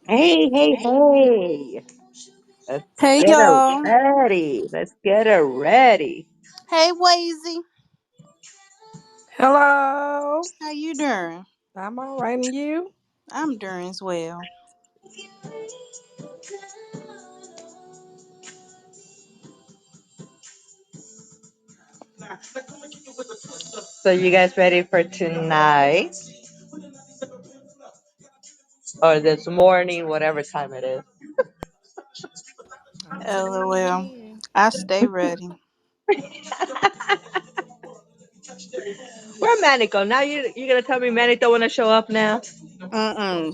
Hey, hey, hey. Let's Hey get her y'all. ready. Let's get her ready. Hey Wazy. Hello. How you doing? I'm all right, and you? I'm doing as well. So, you guys ready for tonight or this morning, whatever time it is? I'm tuning LOL. in. I stay ready. Where Manny go? Now you gonna tell me Manny don't want to show up now?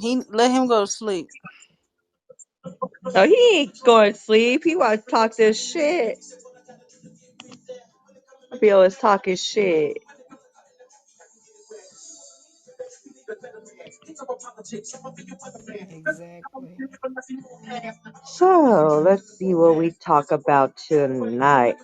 He let him go to sleep. No, he ain't going to sleep. He want to talk this shit. He always talking shit. Exactly. So let's see what we talk about tonight.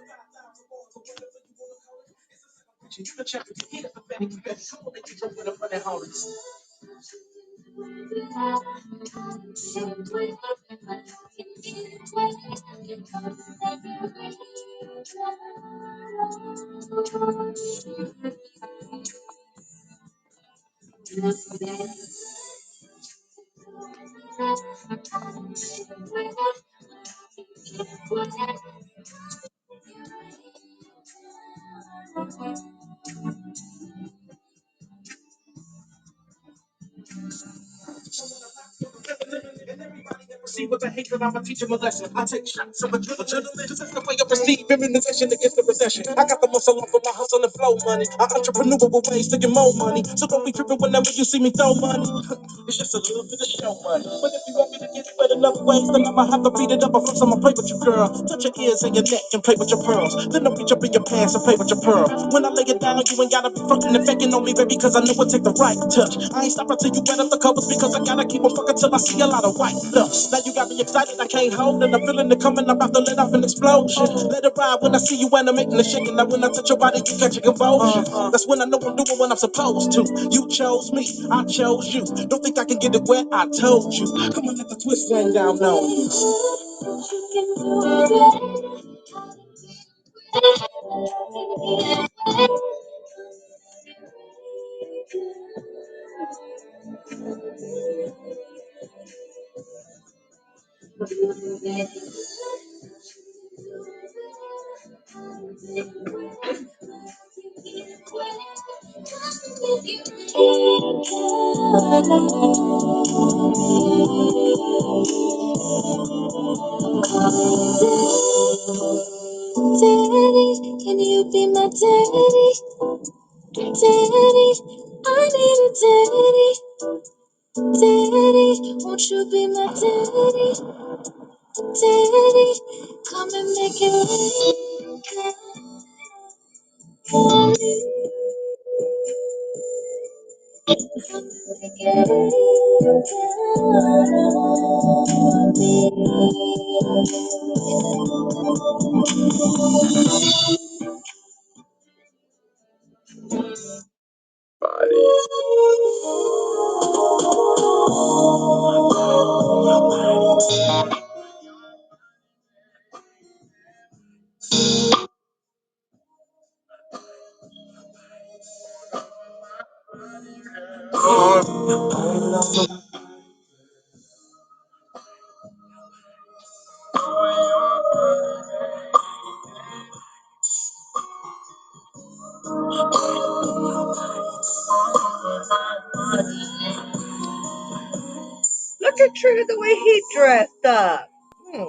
See what I hate, but I'ma teach him a lesson. I take shots of a gentleman, cause that's the way I perceive immunization against the recession. I got the muscle up for my hustle and flow money. I entrepreneur with ways to get more money. So don't be tripping whenever you see me throw money. It's just a little bit of show money. But if you want me to get it better enough ways, then I'ma have to beat it up. First I'ma play with your girl. Touch your ears and your neck and play with your pearls. Then I'll reach up in your pants and play with your pearl. When I lay it down, you ain't gotta be fucking and faking on me, baby, cause I know it take the right touch. I ain't stopping till you wet up the covers because I gotta keep on fucking till I see a lot of white stuff. Now you got me excited, I can't hold it. I'm feeling it coming, I'm about to let off an explosion. Let it ride when I see you animating and shaking. Now when I touch your body, you catch a convulsion. That's when I know I'm doing what I'm supposed to. You chose me, I chose you. Don't think I can get it wet, I told you. Come on, let the twist hang down on you. Daddy, can you be my daddy? Daddy, I need a daddy. Daddy, won't you be my daddy? Daddy, come and make it right for me. Make it right for Look at Trigger the way he dressed up. Hmm.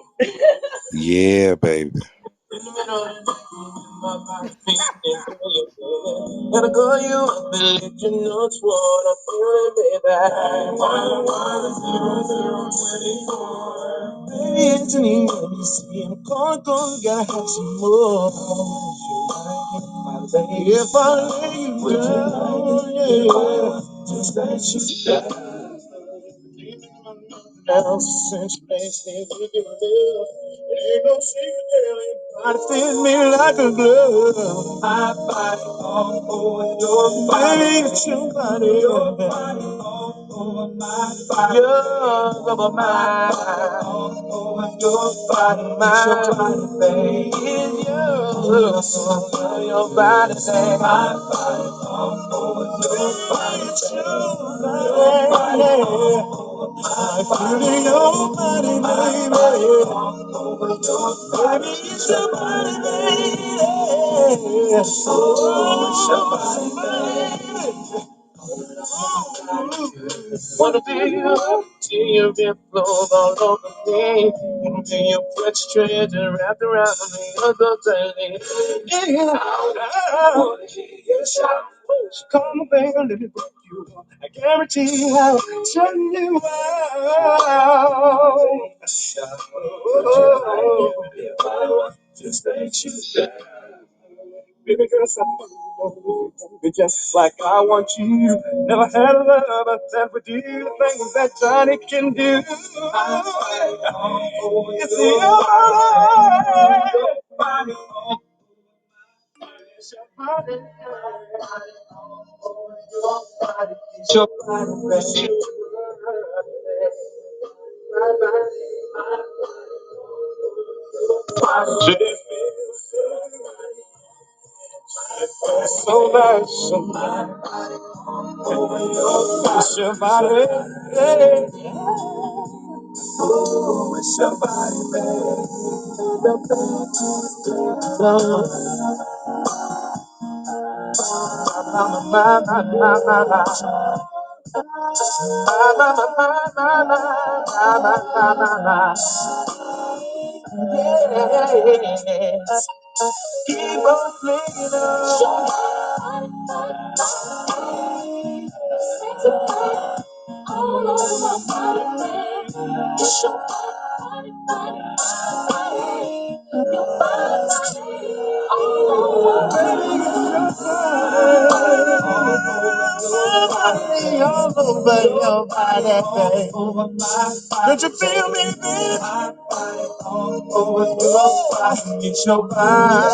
Yeah, baby. Gotta call you up and let you know it's what I'm feeling, baby. Baby, Anthony, when you see him calling, gotta have some more. If I lay you down, yeah, just let you Ever since you last seen me give a love, it ain't no secret, girl. Your body fits me like a glove. My body all over your body. Baby, it's your body. Your body all over my body. Yours over mine. All over your body. My body, baby. It's yours over your body, baby. My body all over your body. It's your body. I feel in your body, baby. Baby, it's your body, baby. Oh, it's your body, baby. Wanna feel up to your rib flows all over me. Wanna feel your precious treasure wrapped around me. Oh, so tightly. Yeah, I wanna hear you shout. So come on, baby, let me break you up. I guarantee I'll turn you out. Oh, just makes you shine. Baby girl, somebody be just like I want you. Never had a lover that would do the things that Johnny can do. It's the body. It's your body. It's your body, baby. So nice, so it's your body. Yeah. It's your body, baby. Yes. Keep on playing all over your body, baby. Could you feel me, baby? Over your body, it's your body.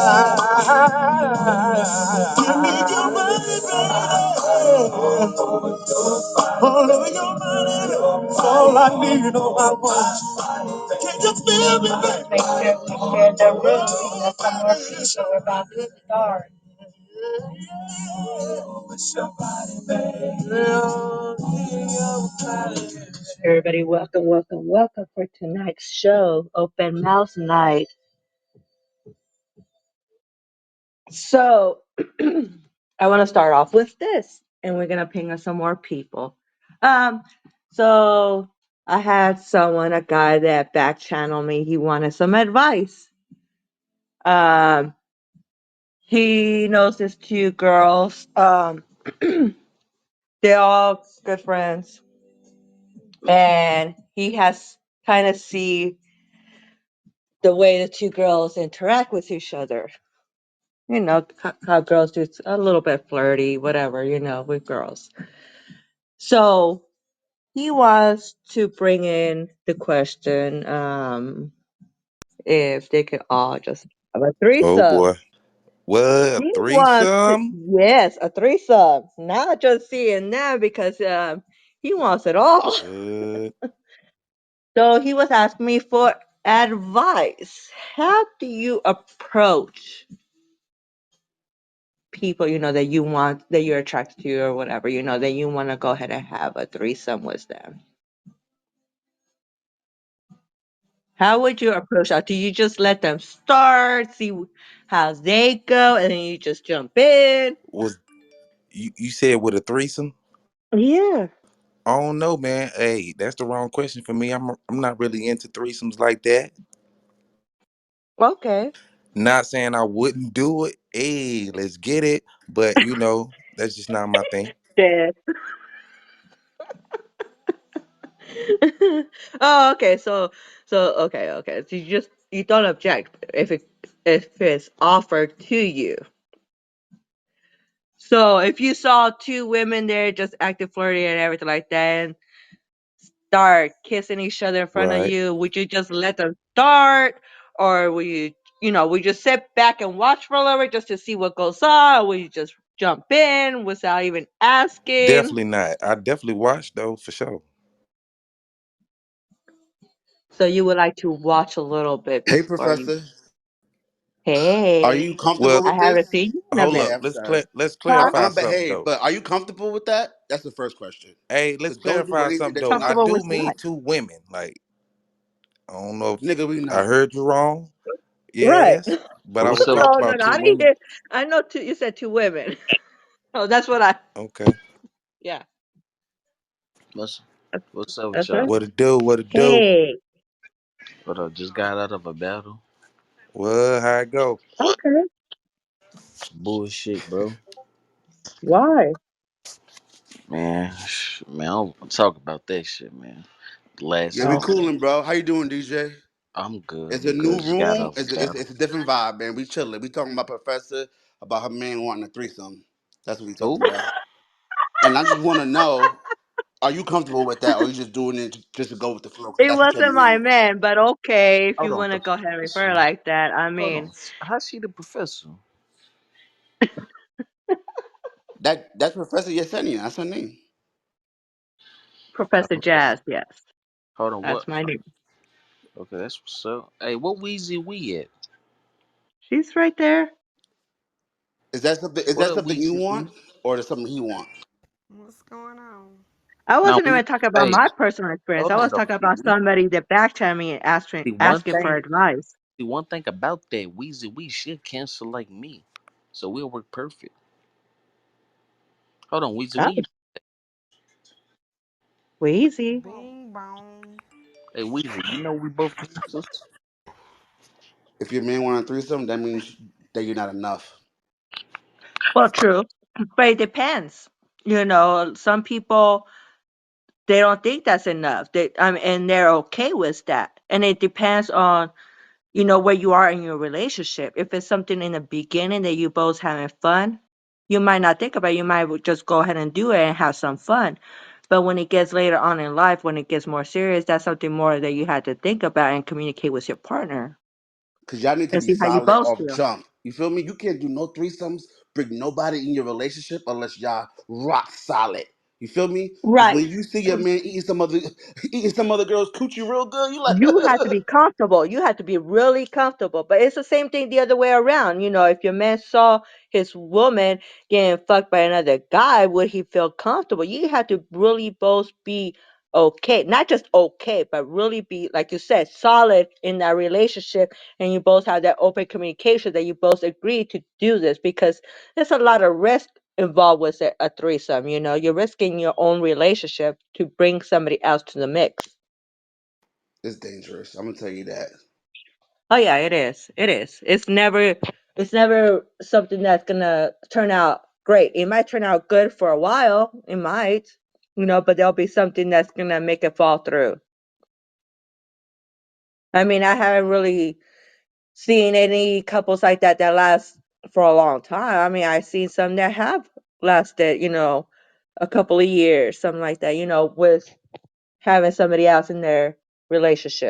Give me your body, baby. All over your body, that's all I need, all I want. Can you feel me, baby? Make sure we share the room because some more people are about to start. Everybody, welcome, welcome, welcome for tonight's show, Open Mouse Night. So, I want to start off with this, and we're gonna ping us some more people. Um, so I had a guy that back channeled me. He wanted some advice. Um, he knows these two girls. They're all good friends, and he has kind of see the way the two girls interact with each other. You know how girls do, it's a little bit flirty, whatever, with girls. So he wants to bring in the question, if they could all just have a Oh threesome. boy. What? He wants to, Threesome? yes, a threesome, not just seeing them because he wants it all. What? So he was asking me for advice. How do you approach people, that you want, that you're attracted to or whatever, that you want to go ahead and have a threesome with them? How would you approach that? Do you just let them start, see how they go, and then you just jump in? Was you said with a threesome? Yeah. I don't know, man. Hey, that's the wrong question for me. I'm not really into threesomes like that. Okay. Not saying I wouldn't do it. Hey, let's get it. But that's just not my thing. Dead. Oh, okay. So okay. So you don't object if it's offered to you. So if you saw two women there just acting flirty and everything like that, start kissing each other in front of Right. you, would you just let them start, or would you, would you sit back and watch for a little bit just to see what goes on, or would you just jump in without even asking? Definitely not. I definitely watched though for sure. So you would like to watch a little bit Hey, before you. Professor. Are Hey, you comfortable Well, I with haven't this? seen you in a hold minute. up. Yeah, I'm Let's sorry. Huh? I'm clarify gonna something behave, though. but are you comfortable with that? That's the first question. Hey, let's Cause don't do clarify anything something that you're though. I not Comfortable do with comfortable mean what? with. two women. Like, I don't know if Nigga, we I know. heard you wrong. Right. Yes, but I What's was up No, with talking you? no, about no. two I didn't women. hear. I know two. You said two women. Oh, that's what I. Okay. Yeah, What's that's, what's up with that's it. y'all? What it do? What it do? Hey. What up? Just got out of a battle. Well, how it go? Okay. Bullshit, bro. Why? Man, man, I don't wanna talk about that shit, man. Last Yeah, we Oh, song. cooling, bro. How you doing, DJ? I'm good. It's a I'm good. new Just got room. out of a It's, battle. it's a different vibe, man. We chilling. We talking about Professor, about her man wanting a threesome. That's what we Who? talking about. And I just want to know, are you comfortable with that, or you just doing it just to go with the flow? Because it that's what your wasn't my man want. man, but okay, if Hold you on, want to go ahead and refer professor. like that. I Hold mean, on. How's she the professor? That's Professor Yesenia. That's her name. A Professor professor. Jazz. Yes, Hold on. What? that's my name. Okay, that's what's up. Hey, what Weezy we at? She's right there. Is that something? Is What that up, something you Weezy want, we? or is something he want? What's going on? I Now wasn't we. even talking about Hey, my personal experience. hold I on was though. talking about somebody that backchatted me and asking See one asking for thing. advice. See one thing about that Weezy we should cancel like me, so we'll work perfect. Hold on, Weezy Oh, we. Wheezy. Bing bong. Hey Weezy, you know we both sisters. If your man want a threesome, that means that you're not enough. Well, true, but it depends. Some people they don't think that's enough. And they're okay with that. And it depends on where you are in your relationship. If it's something in the beginning that you both having fun, you might not think about it. You might just go ahead and do it and have some fun. But when it gets later on in life, when it gets more serious, that's something more that you had to think about and communicate with your partner Cause y'all need to and be see how you solid both off feel. jump. You feel me? You can't do no threesomes, bring nobody in your relationship unless y'all rock solid. You feel me? Cause Right. when you see your man eating some other eating some other girl's coochie real good, you like You have to be comfortable. You have to be really comfortable. But it's the same thing the other way around. If your man saw his woman getting fucked by another guy, would he feel comfortable? You have to really both be okay. Not just okay, but really be, like you said, solid in that relationship. And you both have that open communication that you both agree to do this because there's a lot of risk involved with a threesome. You're risking your own relationship to bring somebody else to the mix. it's dangerous. I'm gonna tell you that. Oh yeah, it is. It is. It's never something that's gonna turn out great. It might turn out good for a while. It might, but there'll be something that's gonna make it fall through. I mean, I haven't really seen any couples like that last for a long time. I mean, I've seen some that have lasted, a couple of years, something like that, with having somebody else in their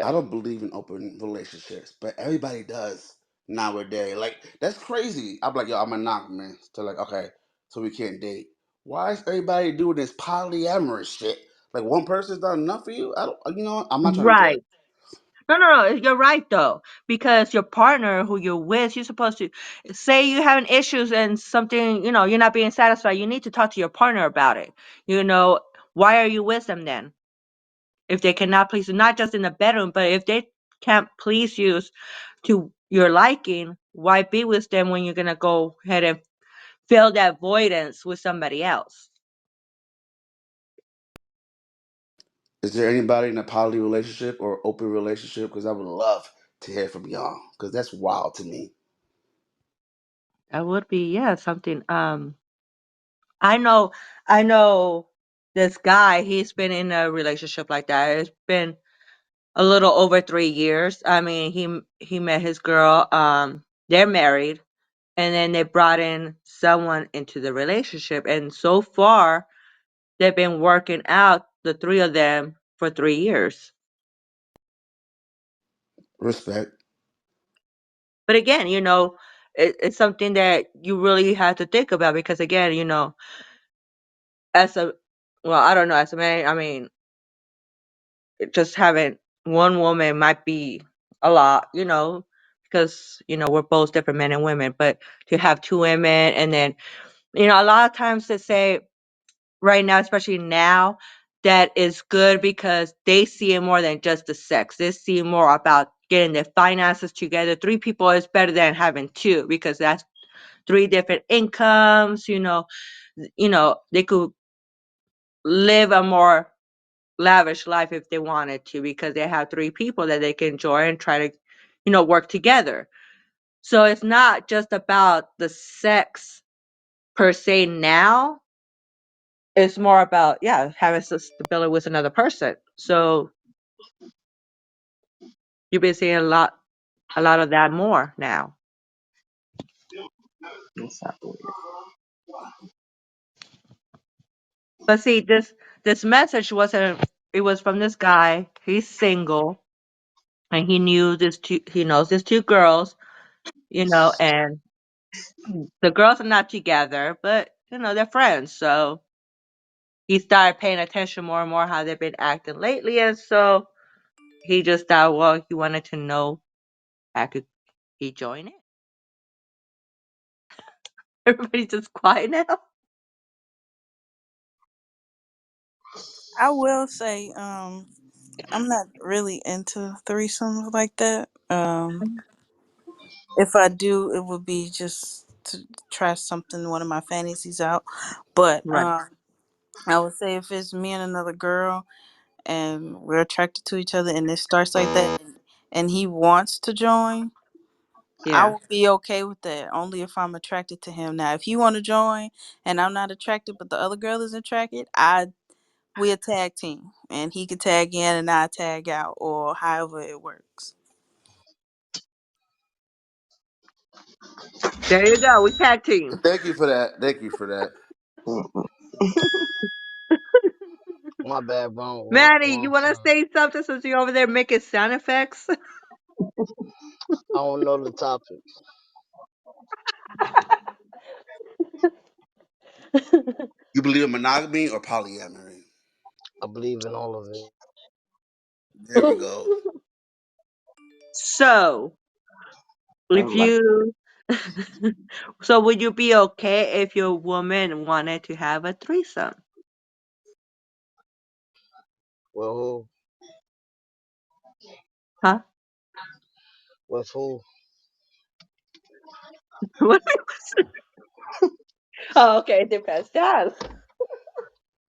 I relationship. don't believe in open relationships, but everybody does nowadays. Like that's crazy. I'm like, yo, I'm monogamous. So like, okay, so we can't date. Why is everybody doing this polyamorous shit? Like one person's not enough for you? I don't. You know what? I'm not trying to judge. Right. No, no, no. You're right though, because your partner who you're with, you're supposed to say you're having issues and something, you're not being satisfied. You need to talk to your partner about it. Why are you with them then? If they cannot please you, not just in the bedroom, but if they can't please you to your liking, why be with them when you're gonna go ahead and fill that voidance with somebody else? Is there anybody in a poly relationship or open relationship? Because I would love to hear from y'all. Because that's wild to me. That would be, yeah, something. I know this guy, he's been in a relationship like that. It's been a little over 3 years. I mean, he met his girl, they're married, and then they brought in someone into the relationship. And so far, they've been working out, the three of them. for 3 years. Respect. But again, it's something that you really have to think about because again, as a well, I don't know, as a man, I mean, just having one woman might be a lot, because we're both different men and women, but to have two women and then a lot of times they say right now, especially now, that is good because they see it more than just the sex. They see more about getting their finances together. Three people is better than having two because that's three different incomes. They could live a more lavish life if they wanted to because they have three people that they can enjoy and try to, work together. So it's not just about the sex per se now. It's more about, yeah, having some stability with another person. So you've been seeing a lot of that more now. What's up with But see, this message wasn't. It was from this guy. He's single, and he knows these two girls, and the girls are not together, but they're friends. So he started paying attention more and more how they've been acting lately, and so he just thought, well, he wanted to know how could he join it. Everybody's just quiet now. I will say, I'm not really into threesomes like that. If I do, it would be just to try something, one of my fantasies out. But Right. I would say if it's me and another girl and we're attracted to each other and it starts like that, and he wants to join, I Yeah. will be okay with that. Only if I'm attracted to him. Now, if he want to join and I'm not attracted, but the other girl is attracted, we a tag team, and he could tag in and I tag out, or however it works. There you go. We tag team. Thank you for that. Thank you for that. it? My bad, wrong, Manny, you wrong want to time. say something since you're over there making sound effects? I don't know the topic. You believe in monogamy or polyamory? I believe in all of it. There we go. So, if I'm like, you, so would you be okay if your woman wanted to have a threesome? Well, who? Huh? With who? What? Oh, okay, it depends. Yeah.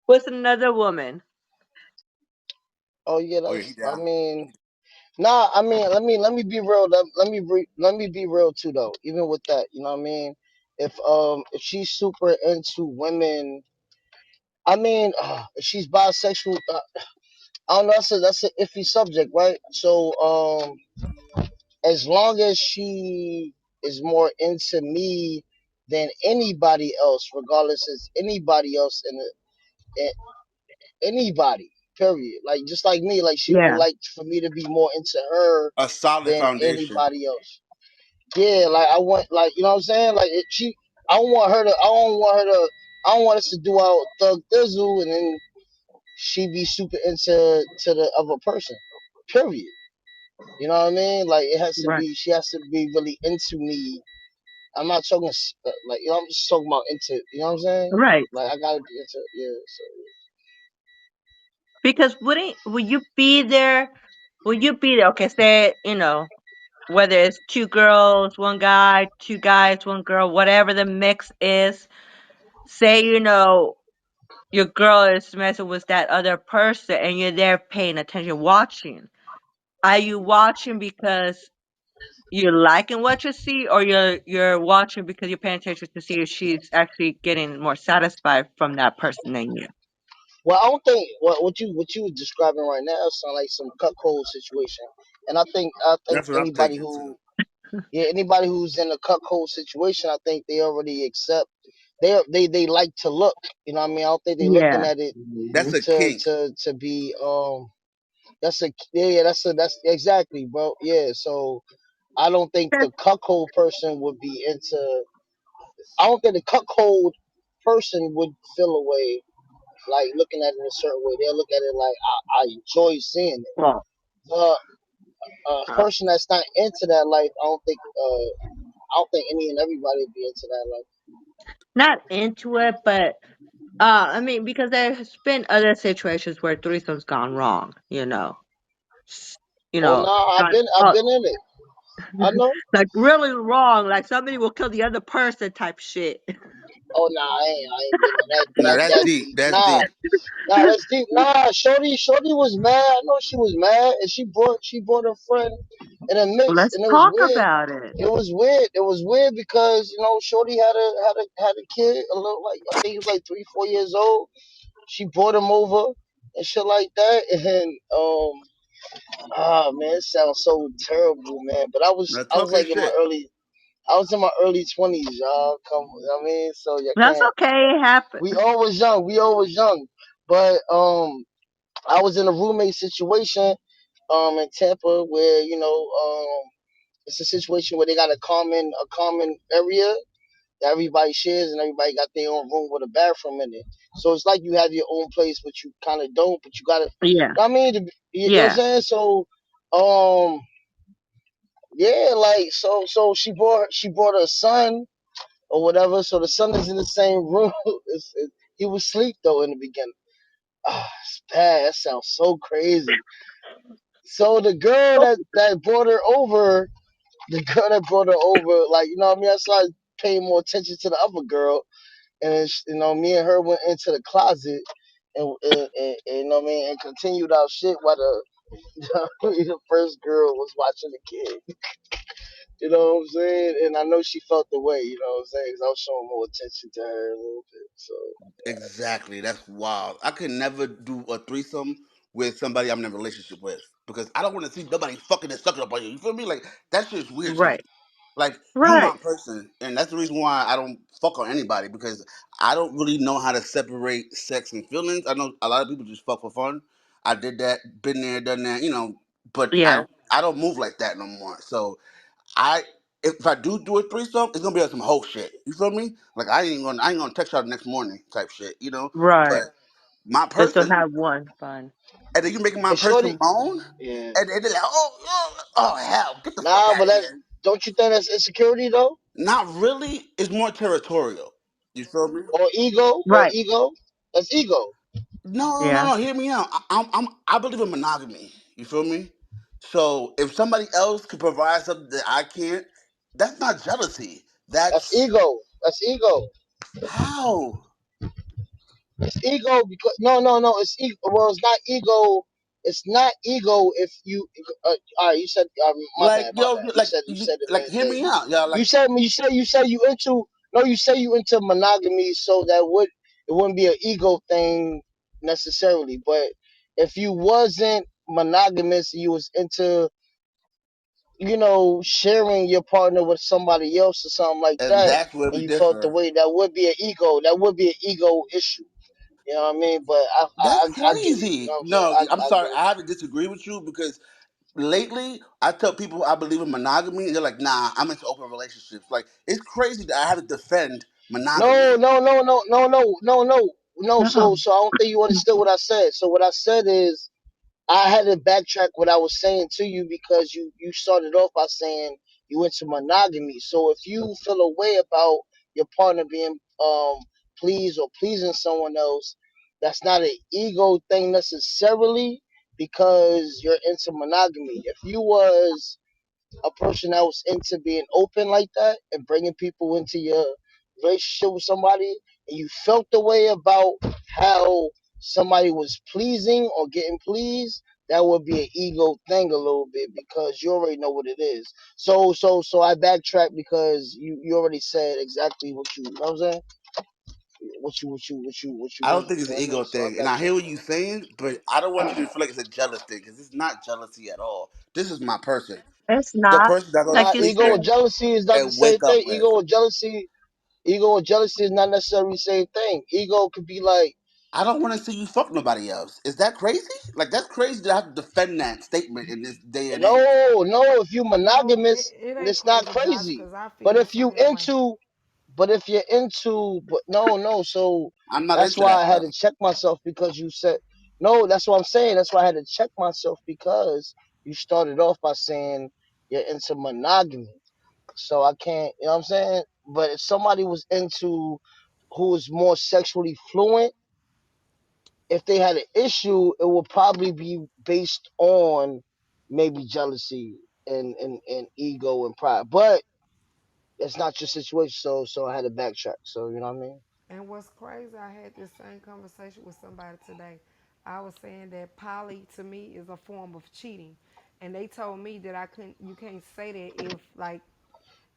With another woman. Oh yeah, Oh yeah, he that's. I down. mean, nah. I mean, let me be real. Let me be real too, though. Even with that, you know what I mean. If she's super into women, I mean, if she's bisexual. I don't know. That's a iffy subject, right? So as long as she is more into me than anybody else, regardless as anybody else in anybody, period. Like just like me, like she would Yeah. like for me to be more into her A solid than foundation. anybody else. Yeah, like I want, like you know what I'm saying. Like I don't want her to. I don't want her to. I don't want us to do our thug thizzle and then she be super into the other person. Period. You know what I mean? Like it has to Right. be. She has to be really into me. I'm not talking like I'm just talking about into. You know what I'm saying? Right. Like I gotta be into. Yeah. So Because would you be there? Would you be there? Okay, say, whether it's two girls, one guy, two guys, one girl, whatever the mix is. Say, your girl is messing with that other person and you're there paying attention, watching. Are you watching because you're liking what you see, or you're watching because you're paying attention to see if she's actually getting more satisfied from that person than you? well, I don't think what you describing right now sound like some cuckold situation. And I think That's what I'm anybody thinking too. who yeah anybody who's in a cuckold situation, I think they already accept. they like to look. You know what I mean? I don't think they looking Yeah. at it That's Hmm. a to kink. be that's a yeah, that's exactly, bro. Yeah, so I don't think the cuckold person would be into. I don't think the cuckold person would feel a way like looking at it a certain way. They'll look at it like I enjoy seeing it. Well, The uh, person that's not into that life, I don't think any and everybody would be into that life. not into it, but I mean, because there's been other situations where threesomes gone wrong. S- you Oh know, no, gone, I've been in it. I know. like really wrong. Like somebody will kill the other person type shit. Oh no, I ain't been in that No, that's that deep. deep. That's Nah, deep. nah, that's deep. Nah, Shorty was mad. I know she was mad, and she brought her friend in a mix, Let's and it was talk weird. about it. It was weird. It was weird because Shorty had a kid, a little like I think he was like 3 4 years old. She brought him over and shit like that, and ah man, it sounds so terrible, man. But Now I was talking like in my shit. early. I was in my early 20s, y'all. Come, I mean, so you That's can't. okay. It happened. We always young. We always young. But I was in a roommate situation in Tampa where it's a situation where they got a common area that everybody shares and everybody got their own room with a bathroom in it. So it's like you have your own place, but you kind of don't. But you gotta. Yeah. I mean, you know what I'm Yeah. saying? So um yeah, like she brought her son or whatever. So the son is in the same room. He was asleep though in the beginning. Ah, it's bad. That sounds so crazy. So the girl that brought her over, like what I mean, I started paying more attention to the other girl, and me and her went into the closet, and what I mean, and continued our shit while the the first girl was watching the kid. You know what I'm saying? And I know she felt the way. You know what I'm saying? 'Cause I was showing more attention to her a little bit. So Exactly. That's wild. I could never do a threesome with somebody I'm in a relationship with because I don't want to see nobody fucking and sucking up on you. You feel me? Like that shit's weird to me. Right. Like you Right. my person, and that's the reason why I don't fuck on anybody because I don't really know how to separate sex and feelings. I know a lot of people just fuck for fun. I did that, been there, done that, but I Yeah. don't. I don't move like that no more. So I if I do a threesome, it's gonna be on some whole shit. You feel me? Like I ain't gonna text her the next morning type shit. Right. But my Just to person, have one fun. and then you making my and shorty, person moan, yeah, and they're like, oh hell, get the fuck nah, out but of here. don't you think that's insecurity though, Not really. It's more territorial. You feel me? or Right. ego? That's ego. No, no, no, Yeah. no. Hear me out. I believe in monogamy. You feel me? So if somebody else could provide something that I can't, that's not jealousy. That's That's ego. That's ego. how. It's ego because no. It's ego. Well, it's not ego. It's not ego if you. All right, you said my Like bad, my yo, bad. You like said you you, said it like hear that me out, y'all. you Like said you into no. You say you into monogamy, so it wouldn't be an ego thing necessarily. But if you wasn't monogamous, you was into sharing your partner with somebody else or something like and that, that's where and we you felt the differ. way that would be an ego. That would be an ego issue. You know what I mean? But That's I get it. You know crazy. what I'm saying? No, I'm I get sorry. it. I have to disagree with you because lately I tell people I believe in monogamy, and they're like, "Nah, I'm into open relationships." Like it's crazy that I have to defend No, monogamy. no, no, no, no, no, no, no, no. No. So I don't think you understood what I said. So what I said is I had to backtrack what I was saying to you because you started off by saying you went to monogamy. So if you feel a way about your partner being pleased or pleasing someone else, that's not an ego thing necessarily because you're into monogamy. If you was a person that was into being open like that and bringing people into your relationship with somebody, and you felt the way about how somebody was pleasing or getting pleased, that would be an ego thing a little bit because you already know what it is. So I backtrack because you already said exactly what you know what I'm saying? What you I don't mean. think You it's know an what I mean? ego So I thing, and I hear backtrack what on you're that. saying, but I don't want you to feel like it's a jealous thing because it's not jealousy at all. This is my person, It's the not. person I'm gonna Like Nah, you sleep ego said. and with jealousy is not the and same wake up thing. with. Ego and jealousy Ego and jealousy is not necessarily the same thing. Ego could be like, I don't want to see you fuck nobody else. Is that crazy? Like that's crazy to have to defend that statement in this day and age. no, no, if you No, monogamous, it ain't it's not crazy, Josh, crazy. because I But feel the if you same way. into, but if you're into, but no, no, so I'm not that's into why that I had stuff. to check myself because you said, no, that's what I'm saying. That's why I had to check myself because you started off by saying you're into monogamy. So I can't, you know what I'm saying? But if somebody was into who is more sexually fluent, if they had an issue, it would probably be based on maybe jealousy and ego and pride. But it's not your situation, so I had to backtrack. So you know what I mean? And what's crazy, I had this same conversation with somebody today. I was saying that poly to me is a form of cheating. And they told me that I couldn't you can't say that if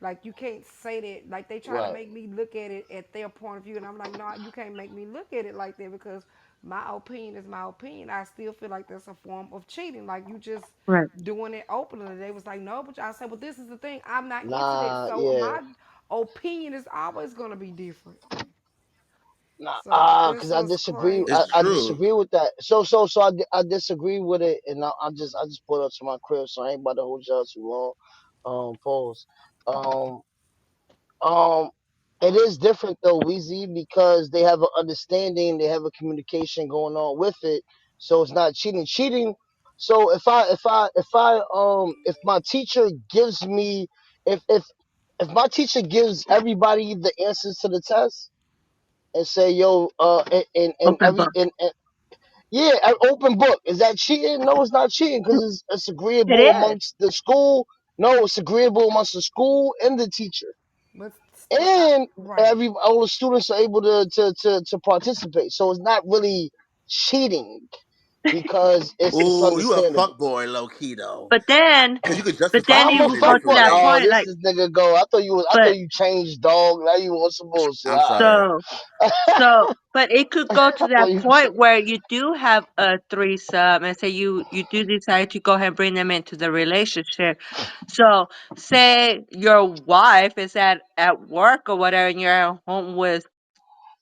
like you can't say that like they try to Right. make me look at it at their point of view and I'm like, no, you can't make me look at it like that because my opinion is my opinion. I still feel like that's a form of cheating. Like you just Right. doing it openly. They was like, no, but I said, well, this is the thing. I'm not into that. Nah, So yeah. my opinion is always gonna be different. Nah, So because that's I what's disagree. It's crazy. I true. disagree with that. I disagree with it, and I just pulled up to my crib, so I ain't about to hold y'all too long. Pause. Um, Um, it is different though, Weezy, because they have an understanding, they have a communication going on with it, so it's not cheating. Cheating. So if my teacher gives me if my teacher gives everybody the answers to the test and say yo and Open book. yeah, an open book, is that cheating? No, it's not cheating because it's It agreeable is. amongst the school. No, it's agreeable amongst the school and the teacher, But and right. all the students are able to participate. So it's not really cheating because it's Ooh, you a understandable. fuck boy, low key though. But then, Cause you could but justify then I'm you a cheating will go in fuck to boy. different that Oh, point, ways. like, this nigga go. I thought but you changed, dog. Now you want some bullshit. I'm All sorry. so, right. but it could go to I that thought you point where you do have a threesome, and say you do decide to go ahead and bring them into the relationship. So, say your wife is at work or whatever, and you're at home with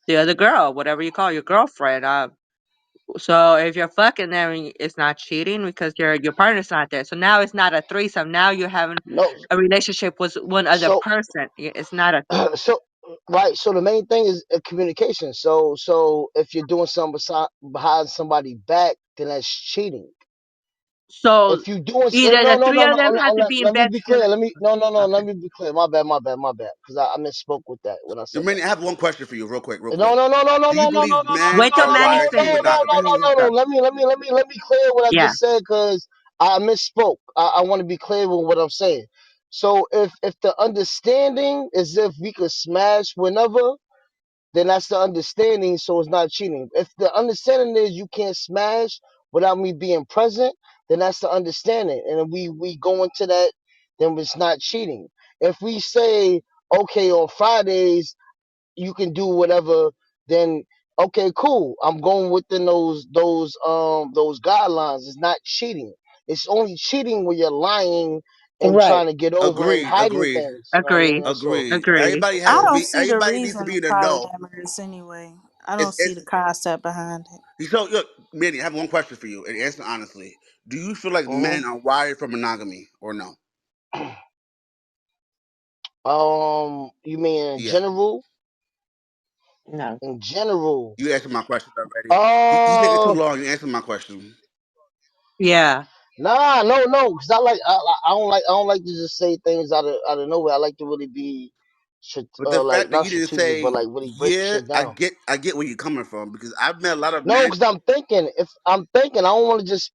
the other girl, whatever you call your girlfriend. So if you're fucking them, it's not cheating because your partner's not there. So now it's not a threesome. Now you're having no. a relationship with one other So person. It's not a. so right. So the main thing is communication. So if you're doing something behind somebody back, then that's cheating. So If you doing either no the no three no of no them have to be in let me bed be clear. together. Let Okay. me be clear. My bad because I misspoke with that when I I said that. mean, I have one question for you, real No quick. no no no no Do you no no no no believe no men Wait till are no Manny no wired to be no finishes. no no monogamous? Finish no this no. up. Let me clear what I Yeah. just said because I misspoke. I want to be clear with what I'm saying. So if the understanding is if we could smash whenever, then that's the understanding. So it's not cheating. If the understanding is you can't smash without me being present, then that's the understanding. And if we go into that, then it's not cheating. If we say okay on Fridays you can do whatever, then okay, cool. I'm going within those guidelines. It's not cheating. It's only cheating when you're lying and Right. trying to get over and Agreed, hiding agreed, things. You know what I Agree. mean? So agreed. Agree. Everybody has I to don't be. see the Everybody needs to reason be of in the know. polyamorous anyway. I don't see It's the concept behind it. so look, Manny. I have one question for you, and answer honestly. Do you feel like mhm. men are wired for monogamy or no? You mean in Yeah, general? No. In general. you answered my question already. You take it too Uh long. You answered my question. Yeah. nah, no, because I don't like to just say things out of nowhere. I like to really be But the like fact that not you didn't strategic, but say like really break yeah, shit down. I get where you're coming from because I've met a lot of No, men. because I'm thinking. If I'm thinking, I don't want to just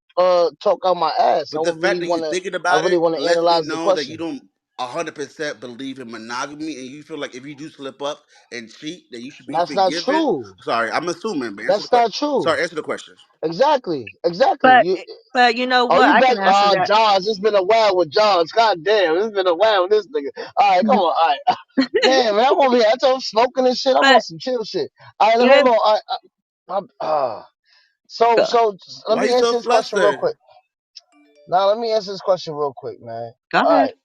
talk out my ass. But the fact that you're thinking I about really it want to lets me analyze the know that you question. don't 100% believe in monogamy, and you feel like if you do slip up and cheat, that you should be That's not forgiven. true. Sorry, I'm assuming. But answer the That's question. not true. Sorry, answer the question. Exactly. But You but you know oh what? you I back? can answer that. Johns. It's been a while with Johns. God damn, it's been a while with this nigga. All right, come on. All right, damn man, I'm over here. I'm smoking and shit. I'm on But some chill shit. All right, hold even on. So go, so let Why me you so answer this question real flustered? quick. Now let me answer this question real quick, man. go All ahead. right.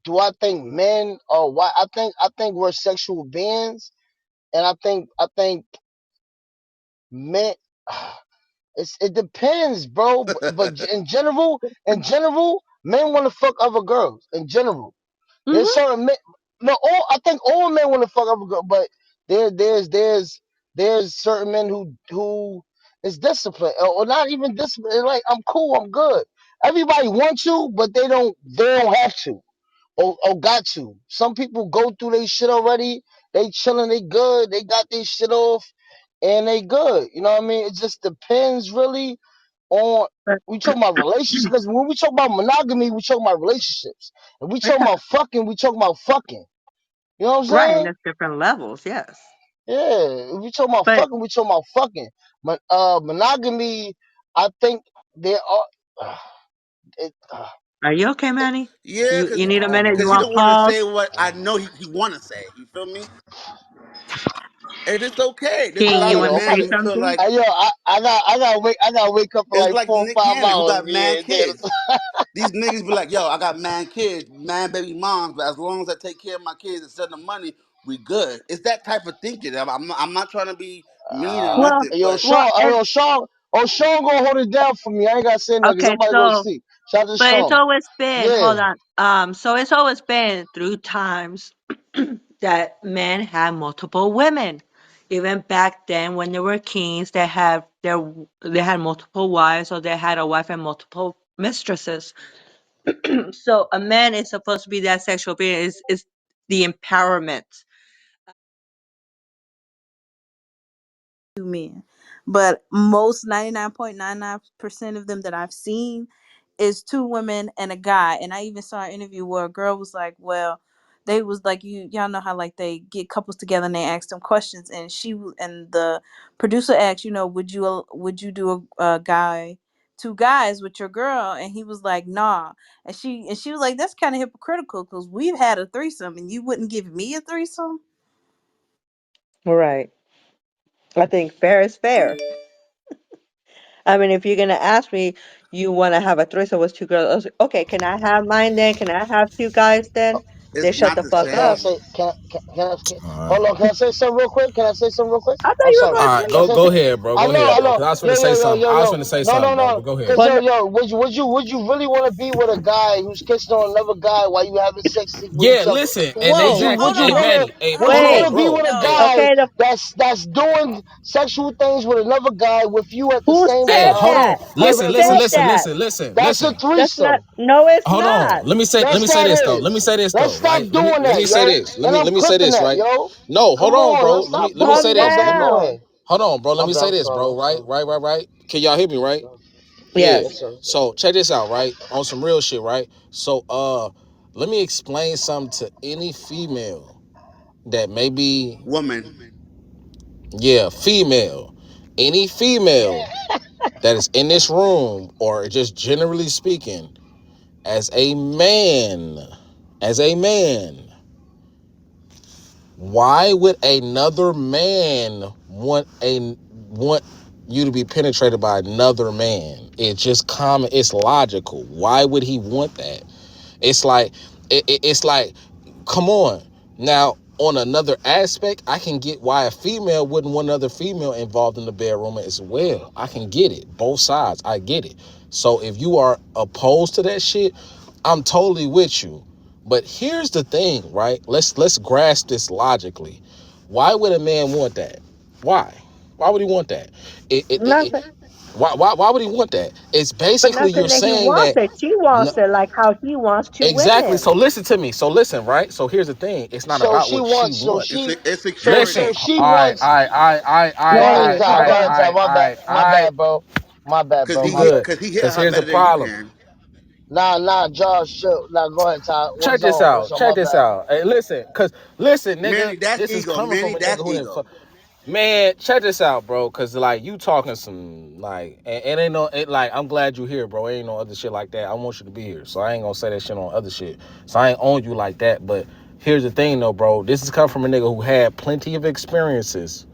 do I think men are why? I think we're sexual beings, and I think men. It depends, bro. But in general, men want to fuck other girls. In general, there's Mm-hmm. certain men. No, I think all men want to fuck other girls, but there's certain men who is disciplined or not even disciplined. They're like, I'm cool, I'm good. Everybody wants you, but they don't have to or got to. Some people go through their shit already. They chilling, they good, they got their shit off, and they good. You know what I mean? It just depends really on But we talking about relationships. Because when we talk about monogamy, we talk about relationships. If we talking yeah, about fucking, we talking about fucking. You know what I'm right, and saying? there's different levels, yes. Yeah. If we talking about But fucking, we talking about fucking. But monogamy, I think there are. It, are you okay, Manny? Yeah, You need a oh minute? my You cause he want don't to want to pause? say what I god. know he want to say. You feel me? And it's okay. There's a King, lot you of want Yo, to I'm about say men to. who feel something? like Yo, I gotta wake up for it's like like 4 or Nick 5 Cannon who hours. got Yeah, man damn. kids. These niggas be like, yo, I got man kids, man baby moms, but as long as I take care of my kids and send them money, we good. It's that type of thinking. I'm not trying to be mean or Well, nothing, Yo, but well, Sean, and Sean gonna hold it down for me. I ain't gotta say nothing 'cause I'm okay, about to go to so, sleep. Shout out to but it's Sean. always been, Yeah. hold on, so it's always been through times that men had multiple women. Even back then, when they were kings, they had multiple wives, or they had a wife and multiple mistresses. So a man is supposed to be that sexual being, is the empowerment. Two men. But most 99.99% of them that I've seen is two women and a guy. And I even saw an interview where a girl was like, well, they was like, y'all know how like they get couples together and they ask them questions, and and the producer asked, would you do a guy, two guys with your girl? And he was like, nah. And she was like, that's kind of hypocritical because we've had a threesome and you wouldn't give me a threesome. Right. I think fair is fair. I mean, if you're gonna ask me, you want to have a threesome with two girls, I was like, okay, can I have mine then? Can I have two guys then? They it's shut not the the fuck Can I up. same. say? Alright. Hold on. Can I say something real quick? Can I say something real quick? I thought I'm you were sorry. going to Alright, Can I sleep. go say go something? ahead, bro. Go ahead, I bro. know. Cause I was finna Yo, say yo, yo, something. yo, I was yo. finna say No, no, something, bro. no. But go ahead. Cause Well, yo, no, yo, would you really want to be with a guy who's kissing on another guy while you having sex with Yeah, each other? listen, and Would you? Whoa, exactly. Would hold you Hey, on. wanna? Manny. Hey, Would you hold wait. on, wanna be with bro. a No. guy Okay, that's doing sexual things with another guy with you at the who same Hey, said time? hold that? on. Who Listen, Having listen, said that's listen, that? listen, listen, that's a listen. That's not. threesome. No, it's Hold not. on. Let That's me say not this though. it. Let me say this Let's though, stop right? doing Let that, me say yo. this. Let And me I'm let me say clipping this, that, right? yo. No, Come hold on, on, bro. let's stop Let me Calm say doing. My this. Let bad. me Go down. ahead. hold on, bro. Let My me bad. say I'm this, sorry. bro. I'm Right, sorry. right, right, right. Can y'all hear me, right? Yes. Yeah. Yes, sir. So check this out, right? On some real shit, right? So let me explain something to any female that maybe, Woman, yeah, female. Any female that is in this room, or just generally speaking, as a man, as a man, why would another man want you to be penetrated by another man? It's just common, it's logical. Why would he want that? It's like it's like, come on. Now, on another aspect, I can get why a female wouldn't want another female involved in the bedroom as well. I can get it. Both sides, I get it. So if you are opposed to that shit, I'm totally with you. But here's the thing, right? Let's grasp this logically. Why would a man want that? Why? Why would he want that? Nothing, Why would he want that? It's but basically you're nothing that he saying wants that. it. She wants it like how he wants two Exactly. women. So listen to me. So listen, right? So here's the thing. It's not So about she what she wants. So wants. it's she. Listen. insecurity. So she All right. wants. All right. All right. All right. All right. Go All ahead, Manny, right. Ty. All Go right. ahead, All Ty. right. My All bad. right. All My right. bad, bro. My bad, Cause bro. We My good. bad. he hit Cause her here's the better than you problem. can. Nah, Josh. Sure. Nah, go ahead, Ty. Check What's this on? out. What's on? My Check this bad. out. Hey, listen. Cause listen, nigga, Manny, that's this is ego. coming from Manny, a nigga that's who didn't ego. fuck. Man, check this out, bro. Cause like you talking some like, and it ain't no, it like I'm glad you here, bro. It ain't no other shit like that. I want you to be here, so I ain't gonna say that shit on other shit. So I ain't on you like that. But here's the thing, though, bro. This is coming from a nigga who had plenty of experiences,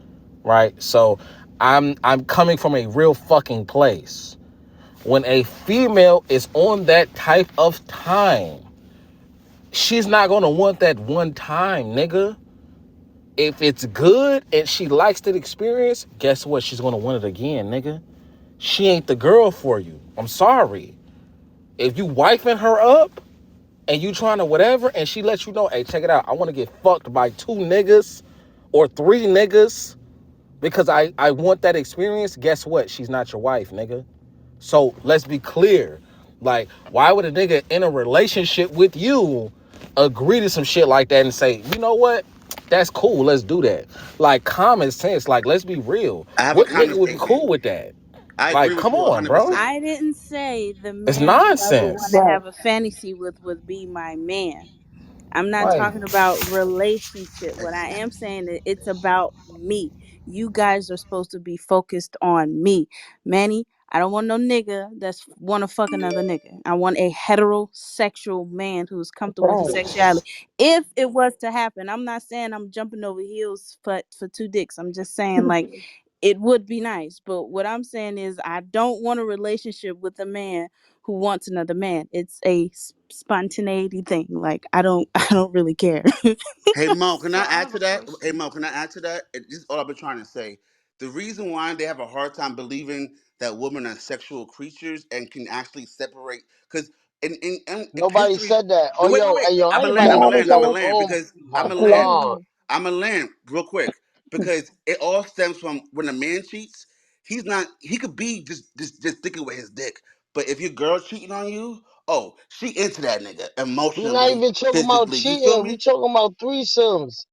right? So I'm coming from a real fucking place. When a female is on that type of time, She's not gonna want that one time, nigga. If it's good and she likes the experience, guess what? She's gonna want it again, nigga. She ain't the girl for you. I'm sorry. If you wifing her up and you trying to whatever, and she lets you know, hey, check it out. I want to get fucked by 2 niggas or 3 niggas because I want that experience. Guess what? She's not your wife, nigga. So let's be clear. Like, why would a nigga in a relationship with you agree to some shit like that and say, you know what? That's cool. Let's do that. Like common sense. Like, let's be real. I have a What nigga common would be cool statement. with that? I Like, agree with come you on, bro. 100%. I didn't say the It's man who I would want nonsense. to Right. have a fantasy with would be my man. I'm not Like, talking about relationship. What I am saying is it's about me. You guys are supposed to be focused on me. Manny, I don't want no nigga that's wanna fuck another nigga. I want a heterosexual man who's comfortable with his Right. sexuality. If it was to happen, I'm not saying I'm jumping over heels for 2 dicks. I'm just saying like it would be nice. But what I'm saying is I don't want a relationship with a man who wants another man. It's a spontaneity thing. Like I don't I don't really care. Hey Mo, can So I I add have to a that? Hey question. Mo, can I add to that? This is all I've been trying to say. The reason why they have a hard time believing that women are sexual creatures and can actually separate, because in Nobody history, said that. Oh, the wait, wait, yo, wait. hey, yo, I'm a land, I'm a everybody Nobody land, mute. I'm a said land Oh because I'm my a it. land. God. I'm a land real quick because it all stems from when a man cheats. He's not. He could be just sticking with his dick, but if your girl cheating on you, oh, she into that nigga We not emotionally, even talking about physically. You feel cheating. We me? talking about threesomes.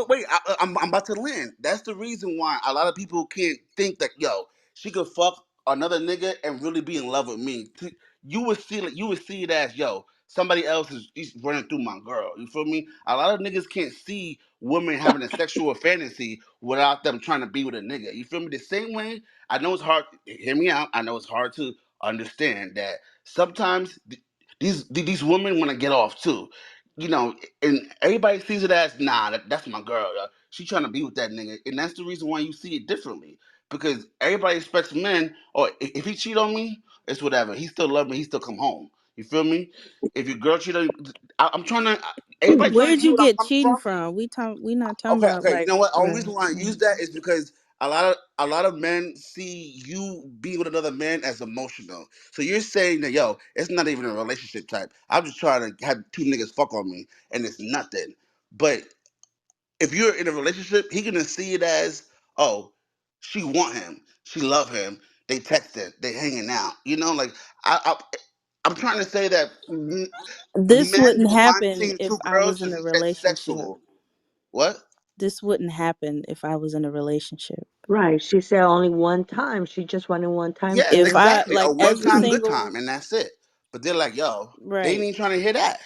Wait. I'm about to land. That's the reason why a lot of people can't think that yo, she could fuck another nigga and really be in love with me. You would see it as yo, somebody else is running through my girl. You feel me? A lot of niggas can't see women having a sexual fantasy without them trying to be with a nigga. You feel me? The same way I know it's hard. Hear me out. I know it's hard to understand that sometimes these women want to get off too. You know, and everybody sees it as nah, that's my girl. She trying to be with that nigga, and that's the reason why you see it differently. Because everybody expects men, or if he cheat on me, it's whatever. He still love me. He still come home. You feel me? If your girl cheat on you, I'm trying to. Everybody trying to Where'd see you what I'm get coming cheating from. from? We not talking Okay, about okay. You like know what? Only reason right. why I use that is because a lot of men see you being with another man as emotional. So you're saying that yo, it's not even a relationship type. I'm just trying to have 2 niggas fuck on me, and it's nothing. But if you're in a relationship, he gonna see it as oh, she want him, she love him. They texting, they hanging out. You know, like I'm trying to say that This men wouldn't don't mind happen seeing if 2 girls in because a it's relationship. sexual. What? This wouldn't happen if I was in a relationship. Right. She said only one time. She just wanted one time Yeah, If too. I exactly. A like one as a time, good single time, and that's it. But they're like, yo, they ain't right. even trying to hear that.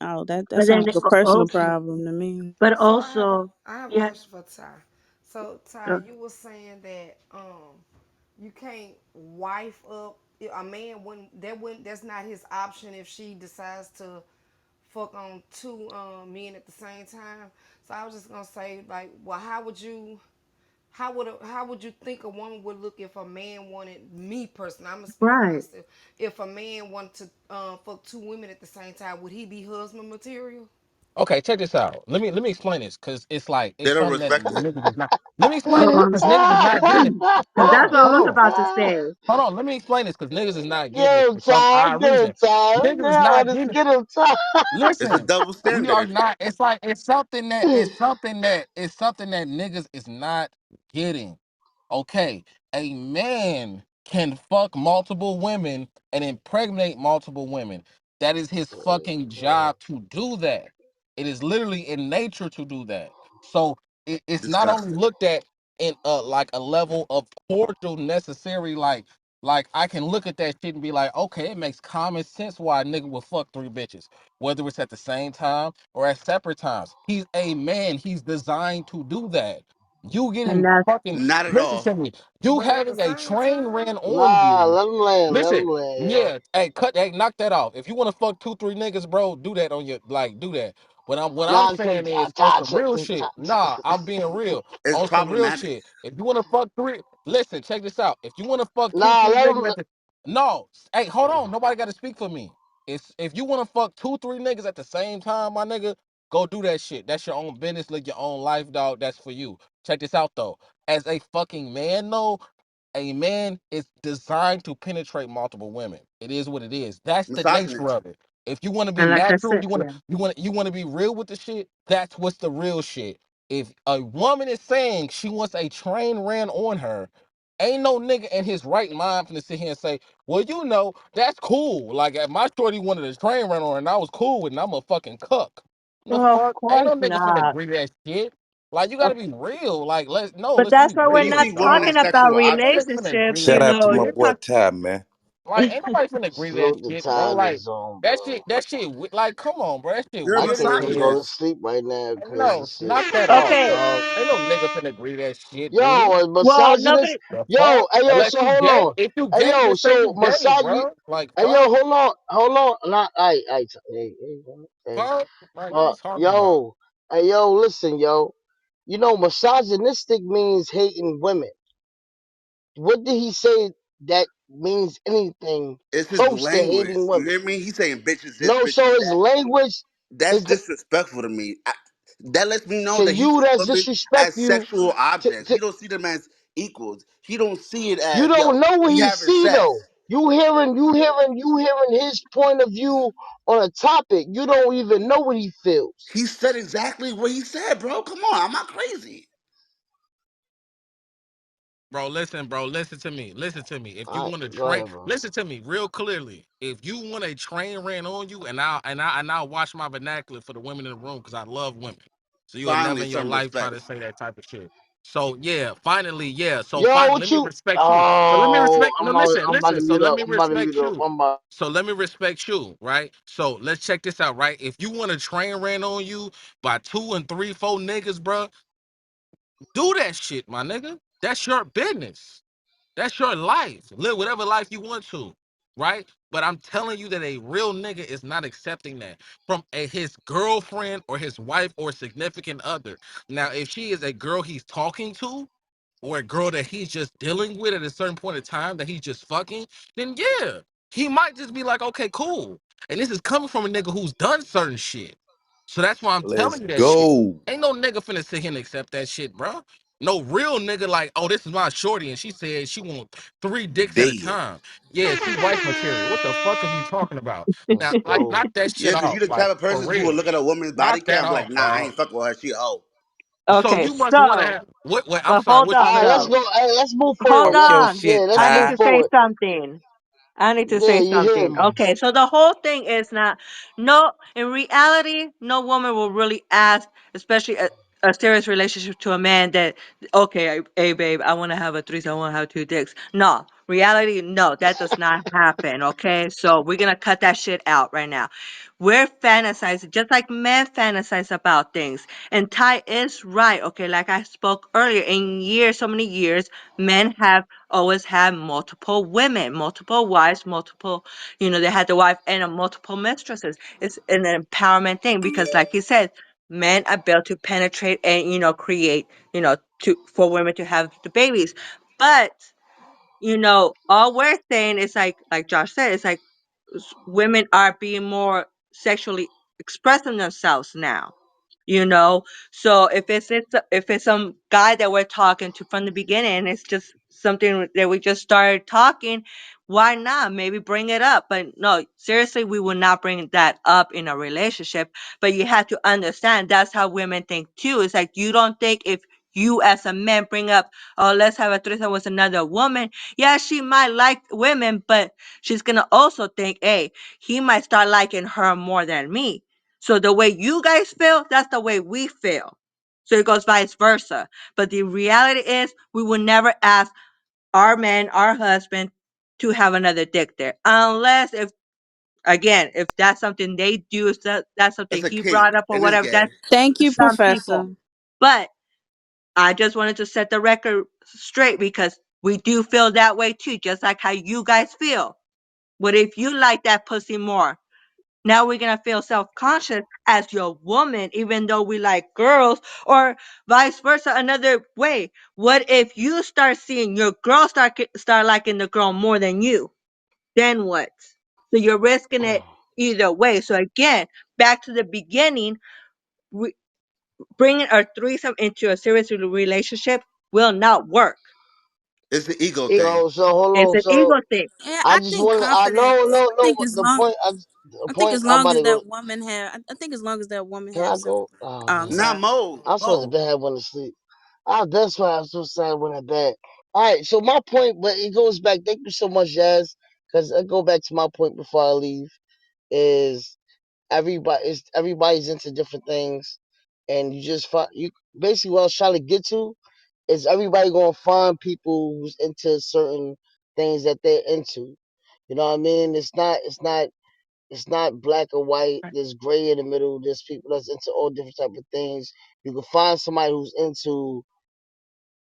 Oh, that But sounds then like a personal also, problem to me. but So also, I have a yeah. question for Ty. So Uh, Ty, you were saying that you can't wife up a man when that's not his option if she decides to fuck on two men at the same time. So I was just gonna say like, well, how would you think a woman would look if a man wanted me personally? I'm gonna speak for right. myself. If a man wanted to fuck 2 women at the same time, would he be husband material? okay, check this out. Let me explain this because it's like They it's don't something that respect it. niggas is not. Let me explain it Um, because niggas is not getting it. Hold that's on, what I hold was on, about to say. hold on. Let me explain this because niggas is not getting it Get him, for some Ty. odd Get him, reason. Ty. Niggas is Get not him, getting it. get him, Ty. It's a Listen, double we are standard. not. It's like it's something that niggas is not getting. Okay, a man can fuck multiple women and impregnate multiple women. That is his fucking job to do that. It is literally in nature to do that. So it's not only Disgusting. looked at in like a level of cordial necessary, like I can look at that shit and be like, okay, it makes common sense why a nigga would fuck 3 bitches, whether it's at the same time or at separate times. He's a man. He's designed to do that. You And getting that's fucking Not at listen all. to me. You But at the having a same train time, ran on Nah, you. let him land. Let Listen, him land, yo. yeah, hey, knock that off. If you want to fuck 2, 3 niggas, bro, do that on your do that. What I'm Nah, saying is on Ty, some real shit. Nah, I'm being real. It's On some real problematic. shit. If you want to fuck three, listen, check this out. If you want to fuck two, Nah, three let niggas him. at the no, hey, hold on. Nobody got to speak for me. It's if you want to fuck two, three niggas at the same time, my nigga, go do that shit. That's your own business. Live your own life, dog. That's for you. Check this out though. As a fucking man, though, a man is designed to penetrate multiple women. It is what it is. That's the nature Misogynist. of it. If you want to be And like I natural, said, yeah. you want to be real with the shit. That's what's the real shit. If a woman is saying she wants a train ran on her, ain't no nigga in his right mind finna sit here and say, well, you know, that's cool. Like if my shorty wanted a train run on her and I was cool with it, and I'm a fucking cuck. The Well, of fuck? Ain't course no nigga finna not. agree to that shit. Like you Of, gotta be real. Like but let's that's be why Do we're you real, not see women dog. as talking about sexual Ain't no nigga objects? finna relationships. agree to You Shout that out to know, my shit. you're boy talking. Ty, man. Like ain't nobody finna agree to that Salute the shit, bro. time Like zone, that bro. shit, like, come on, bro. That shit You're a I weird as can't even go hell. to misogynist. sleep right now because No, this shit. knock that off, Okay. dog. Ain't no nigga finna agree to that shit, Yo, dude. a Well, nobody. misogynist. The Yo, fuck? hey yo, Unless so you hold gay. on. If you Hey gay, yo, just say so you gay, misogy. bro. Like Hey fuck, yo, hold on. Not, hey. fuck. Like what are you talking about? Yo, hey yo, listen, yo. You know, misogynistic means hating women. What did he say that means anything It's his close to language. hating You women? hear me? He's saying bitches this, No, so bitches his that. language That's is disrespectful to me. That lets me know to that he you. sees That's women disrespect as you. sexual objects. To He don't see them as equals. He don't see it you as, don't yo, know what we he having see though. sex. You hearing his point of view on a topic. You don't even know what he feels. He said exactly what he said, bro. Come on, I'm not crazy. Bro, listen to me. Listen to me. If you All want to right, go train, ahead, bro. listen to me real clearly. If you want a train ran on you, and I'll watch my vernacular for the women in the room because I love women. So you'll never Finally, in your some life try respect. to say that type of shit. So yeah, finally, yeah. So Yo, fine, what let me you? respect you. So let me Oh, respect. No, listen, I'm about listen. to So mute let up. me I'm about to mute respect up. you. So let me respect you, right? So let's check this out, right? If you want a train ran on you by two and three, four niggas, bro, do that shit, my nigga. That's your business. That's your life. Live whatever life you want to, right? But I'm telling you that a real nigga is not accepting that from his girlfriend or his wife or significant other. Now, if she is a girl he's talking to, or a girl that he's just dealing with at a certain point in time that he's just fucking, then yeah, he might just be like, okay, cool. And this is coming from a nigga who's done certain shit. So that's why I'm Let's telling you that shit. go. Ain't no nigga finna sit here and accept that shit, bro. No real nigga like, oh, this is my shorty, and she said she want three dicks at a Damn. time. Yeah, she wife material. What the fuck is we talking about? Let's Now, like, go. knock that Yeah, shit because you off, the like, type of for person who will real. look at a woman's body Knock count that and be like, off, nah, I dog. ain't fucking with her. She a hoe. So Okay, you must want to so, have what? I'm but sorry. hold What you All on right, say? let's though. go. Hey, let's move Hold forward, Talk bro. your on. Yeah, shit, let's I need move Ty. to say forward. something. I need to Yeah, say you hear something. me? Okay, so the whole thing is not no. In reality, no woman will really ask, especially a serious relationship to a man that okay, hey babe, I want to have a threesome, I want to have two dicks. No, reality, no, that does not happen. Okay, so we're gonna cut that shit out right now. We're fantasizing just like men fantasize about things, and Ty is right. Okay, like I spoke earlier, in years, so many years, men have always had multiple women, multiple wives, multiple, they had the wife and multiple mistresses. It's an empowerment thing because, like he said, men are built to penetrate and, create, for women to have the babies. But, all we're saying is like Josh said, it's like women are being more sexually expressing themselves now, so if it's some guy that we're talking to from the beginning and it's just something that we just started talking, why not maybe bring it up? But no, seriously, we will not bring that up in a relationship. But you have to understand that's how women think too. It's like you don't think if you as a man bring up, oh, let's have a threesome with another woman, yeah, she might like women, but she's gonna also think, hey, he might start liking her more than me. So the way you guys feel, that's the way we feel. So it goes vice versa. But the reality is, we will never ask our man, our husband, to have another dick there, unless if that's something they do, if that's That's something a he kink, brought up or and it's whatever. gay. That's Thank you, some people. Professor. But I just wanted to set the record straight because we do feel that way too, just like how you guys feel. What if you like that pussy more? Now we're gonna feel self-conscious as your woman, even though we like girls, or vice versa. Another way, what if you start seeing your girl start liking the girl more than you? Then what? So you're risking it. either way. So again, back to the beginning, we, bringing a threesome into a serious relationship will not work. It's the ego thing. So hold It's on. an ego So thing. Yeah, I I just think want to. I confidence. I no. think But as long the I think point. as I'm long about as to go. that woman have I think as long as that woman Can I has self go? Oh I'm man, Not sorry. Mo. I'm supposed to Mo. bed had one to sleep. Ah, that's why I'm so sad when I bed. All right. So my point, but it goes back. Thank you so much, Jazz. Because I go back to my point before I leave. Is everybody's into different things, and you just find you basically what I was trying to get to is everybody gonna find people who's into certain things that they're into. You know what I mean? It's not black or white. Right. There's gray in the middle. There's people that's into all different type of things. You can find somebody who's into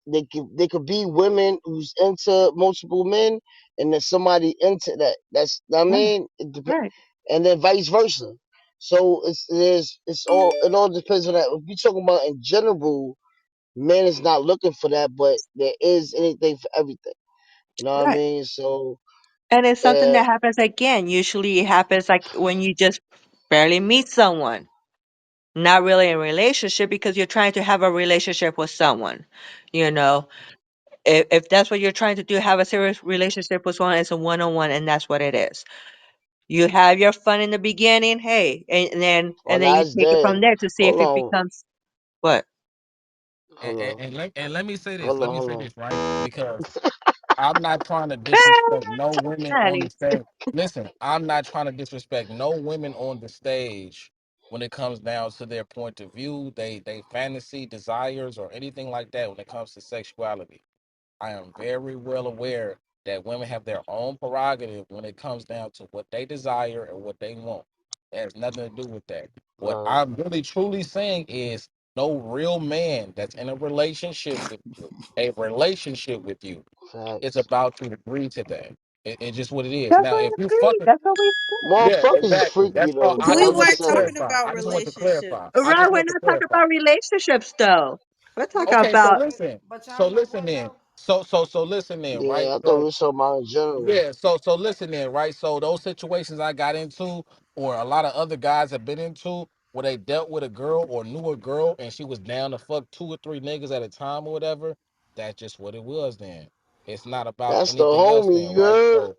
they could be women who's into multiple men, and there's somebody into that. That's I Right. mean, Right. and then vice versa. So it all depends on that. If you're talking about in general, men is not looking for that, but there is anything for everything. You know what I Right. mean? So And it's something uh, that happens again. Usually it happens like when you just barely meet someone, not really in a relationship because you're trying to have a relationship with someone. You know, if that's what you're trying to do, have a serious relationship with someone, it's a one on one, and that's what it is. You have your fun in the beginning, hey, well, and then you that's take it from dead. there to see if Hold it on, becomes what. hold on, And let me say this. hold Let on, me say hold this, right? Because I'm not trying to Ah, disrespect no women on the honey. stage. Listen, I'm not trying to disrespect no women on the stage when it comes down to their point of view, they fantasy, desires, or anything like that when it comes to sexuality. I am very well aware that women have their own prerogative when it comes down to what they desire and what they want. It has nothing to do with that. What right? I'm really truly saying is no real man that's in a relationship with you, a relationship with you, is Facts. about to agree to that. It's just what it is. That's Now, what if we you agree. fucking That's what we said. yeah, Motherfuckers is exactly. freaky That's all. though, but We I just I'm want weren't to just saying. talking clarify. about I just want to relationships. clarify. I Right, just we're want to not talking clarify. about relationships though. We're talking Okay, so about listen. But So y'all know listen what then. though? So listen then, right? Yeah, I thought we So were talking about in general. yeah, so listen then, right? So those situations I got into, or a lot of other guys have been into, where they dealt with a girl or knew a girl and she was down to fuck two or three niggas at a time or whatever. That's just what it was then. It's not about That's the anything else homie, then, you right? heard?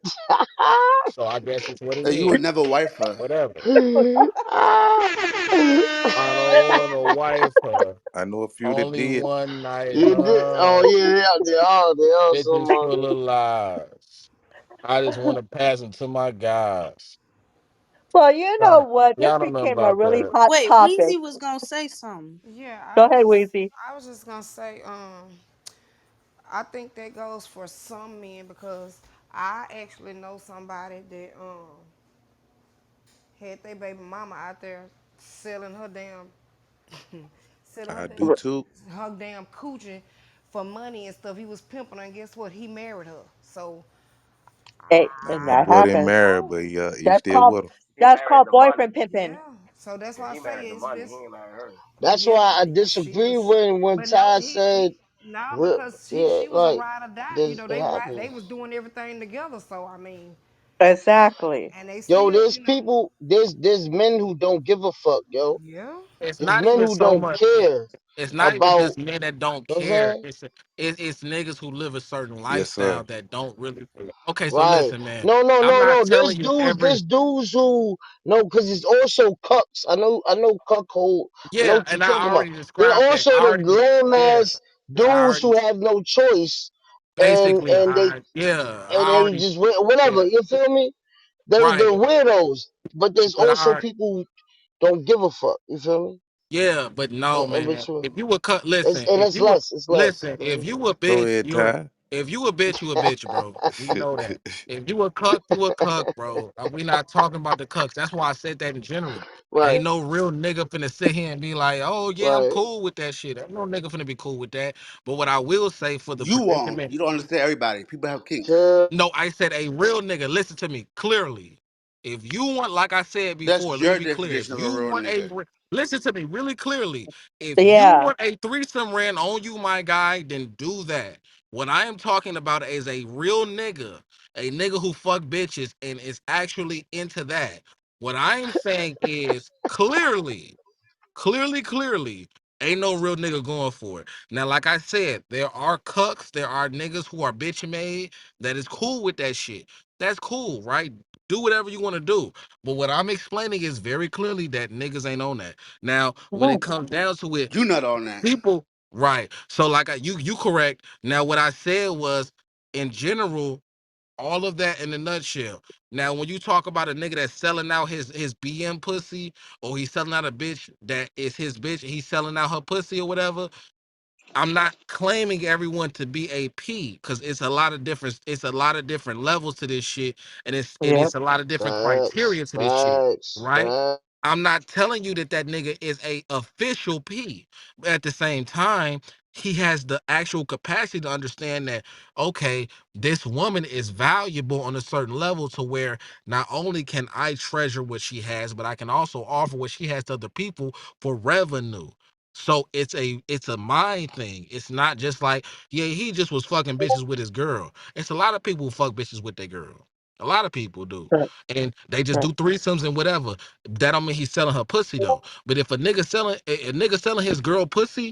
So I guess it's what it You is. would never wife her. Whatever. you I don't want to wife her. I know a few that Only did. one night, did? Oh yeah, they are bitches some. full of lies. I just want to pass them to my guys. well, you know Y'all, what? This y'all don't know became a about really that. hot Wait, topic. Weezy was gonna say something. Yeah, Go ahead, Weezy. I was just gonna say, I think that goes for some men because I actually know somebody that had their baby mama out there selling her damn selling her I damn do R- too. her damn coochie for money and stuff. He was pimping her, and guess what? He married her. So Hey, and I That that boy didn't don't happens. marry, know. but yeah, he That's still called with him. boyfriend pimping. Yeah. So that's why I say That's yeah, why I she disagree was. when But no, Ty said, no, real, because yeah, she was a like ride or die. You this, know, it they happens. was doing everything together. So I mean, Exactly. and they Yo, still, there's people, there's men who don't give a fuck, yo. yeah. It's There's not men even who so don't much. care It's not even about, just men that don't you know what I'm care. saying? It's niggas who live a certain Yes, sir. lifestyle that don't really. Okay, so Right. listen, man. No, no, I'm no, not no. telling you every. There's dudes who no, because it's also cucks. I know cuckold. I know Yeah, what you're and I talking about. already Then described that. also I the already. lame Yeah, ass I dudes already. who have no choice, and Basically, and they I yeah, and I they already. just whatever. Yeah, You feel me? They're right. weirdos. But there's But also I people who don't give a fuck. You feel me? yeah, but no, In man. between. If you would cut, It's listen. and If it's you would less. It's less. listen, You if feel you a Go bitch, ahead, you're. Ty. If you a bitch, you a bitch, bro. We know that. If you a cuck, you a cuck, bro. We not talking about the cucks. That's why I said that in general. right. Ain't no real nigga finna sit here and be like, oh yeah, I'm Right. cool with that shit. Ain't no nigga finna be cool with that. But what I will say for the You won't. predicament You don't understand everybody. People have kinks. Chill. no, I said a real nigga. Listen to me clearly. If you want, like I said That's before, let me your be clear. If definition of a you real want nigga. listen to me really clearly. If you Yeah. want a threesome ran on you, my guy, then do that. What I am talking about is a real nigga, a nigga who fuck bitches and is actually into that. What I'm saying is clearly, ain't no real nigga going for it. Now, like I said, there are cucks, there are niggas who are bitch made that is cool with that shit. That's cool, right? Do whatever you want to do. But what I'm explaining is very clearly that niggas ain't on that. Now, when it Right. comes down to it, You not on that. people, right? So, like you correct. Now, what I said was, in general, all of that in a nutshell. Now, when you talk about a nigga that's selling out his BM pussy, or he's selling out a bitch that is his bitch, he's selling out her pussy or whatever, I'm not claiming everyone to be a P because it's a lot of different levels to this shit, and Yep. it's a lot of different Facts, criteria to this shit, facts, right? facts. I'm not telling you that that nigga is a official P, but at the same time, he has the actual capacity to understand that, okay, this woman is valuable on a certain level to where not only can I treasure what she has, but I can also offer what she has to other people for revenue. So it's a mind thing. It's not just like, yeah, he just was fucking bitches with his girl. It's a lot of people who fuck bitches with their girl. A lot of people do. Right. And they just Right. do threesomes and whatever. That don't mean he's selling her pussy though. But if a nigga selling his girl pussy,